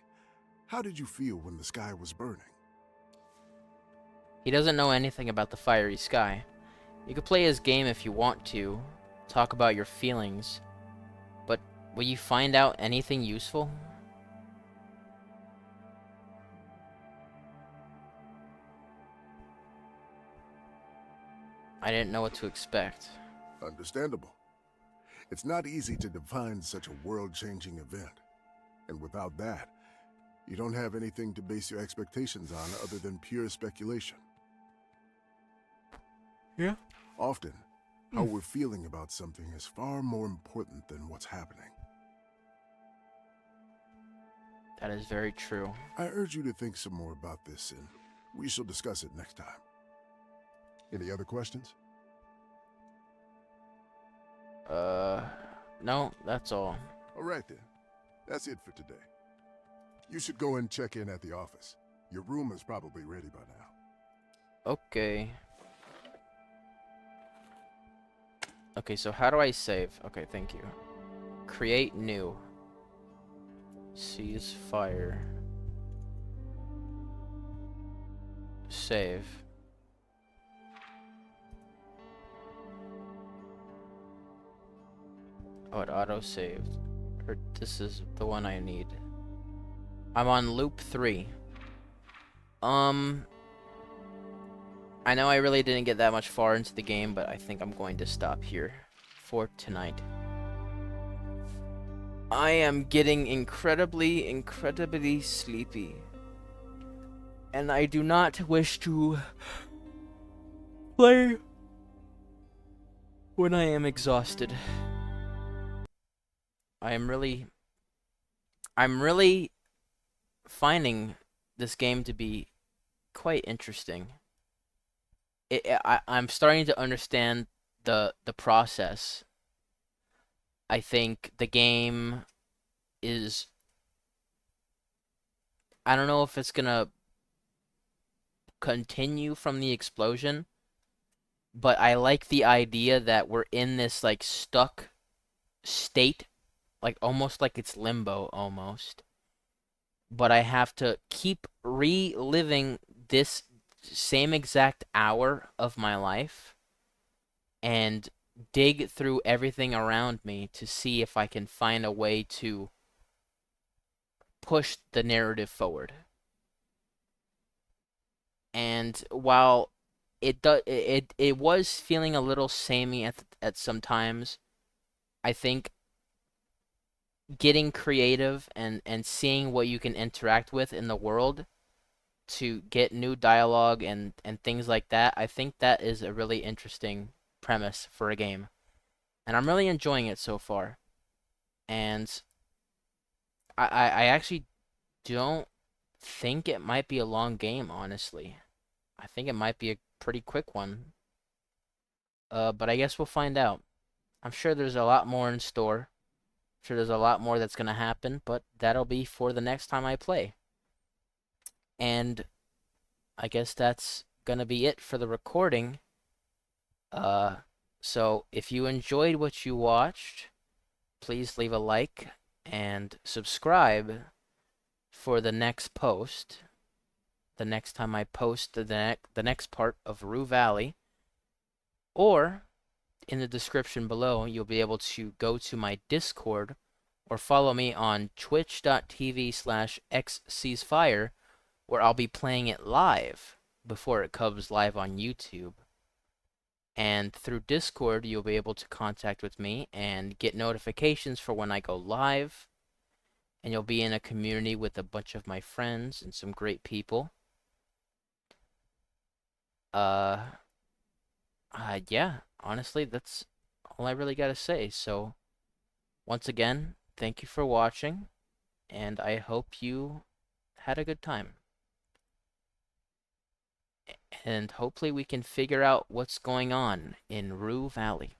how did you feel when the sky was burning? He doesn't know anything about the fiery sky. You could play his game if you want to, talk about your feelings, but will you find out anything useful? I didn't know what to expect. Understandable. It's not easy to define such a world-changing event. And without that, you don't have anything to base your expectations on other than pure speculation. Yeah. Often, how we're feeling about something is far more important than what's happening. That is very true. I urge you to think some more about this, and we shall discuss it next time. Any other questions? No, that's all. All right then. That's it for today. You should go and check in at the office. Your room is probably ready by now. Okay. Okay, so how do I save? Okay, thank you. Create new. Cease fire. Save. Oh, it auto-saved. This is the one I need. I'm on loop 3. I know I really didn't get that much far into the game, but I think I'm going to stop here for tonight. I am getting incredibly sleepy. And I do not wish to play when I am exhausted. I'm really finding this game to be quite interesting. I'm starting to understand the process. I think the game is, I don't know if it's gonna continue from the explosion, but I like the idea that we're in this like stuck state, like almost like it's limbo almost. But I have to keep reliving this same exact hour of my life and dig through everything around me to see if I can find a way to push the narrative forward. And while it was feeling a little samey at some times, I think getting creative and seeing what you can interact with in the world to get new dialogue and things like that, I think that is a really interesting premise for a game. And I'm really enjoying it so far. And I actually don't think it might be a long game, honestly. I think it might be a pretty quick one. But I guess we'll find out. I'm sure there's a lot more in store. I'm sure there's a lot more that's gonna happen, but that'll be for the next time I play. And I guess that's gonna be it for the recording. Uh, so if you enjoyed what you watched, please leave a like and subscribe for the next post. The next time I post the next part of Rue Valley, or in the description below, you'll be able to go to my Discord or follow me on twitch.tv/xceasefire, where I'll be playing it live before it comes live on YouTube. And through Discord, you'll be able to contact with me and get notifications for when I go live. And you'll be in a community with a bunch of my friends and some great people. Yeah, honestly, that's all I really gotta say. So, once again, thank you for watching, and I hope you had a good time. And hopefully we can figure out what's going on in Rue Valley.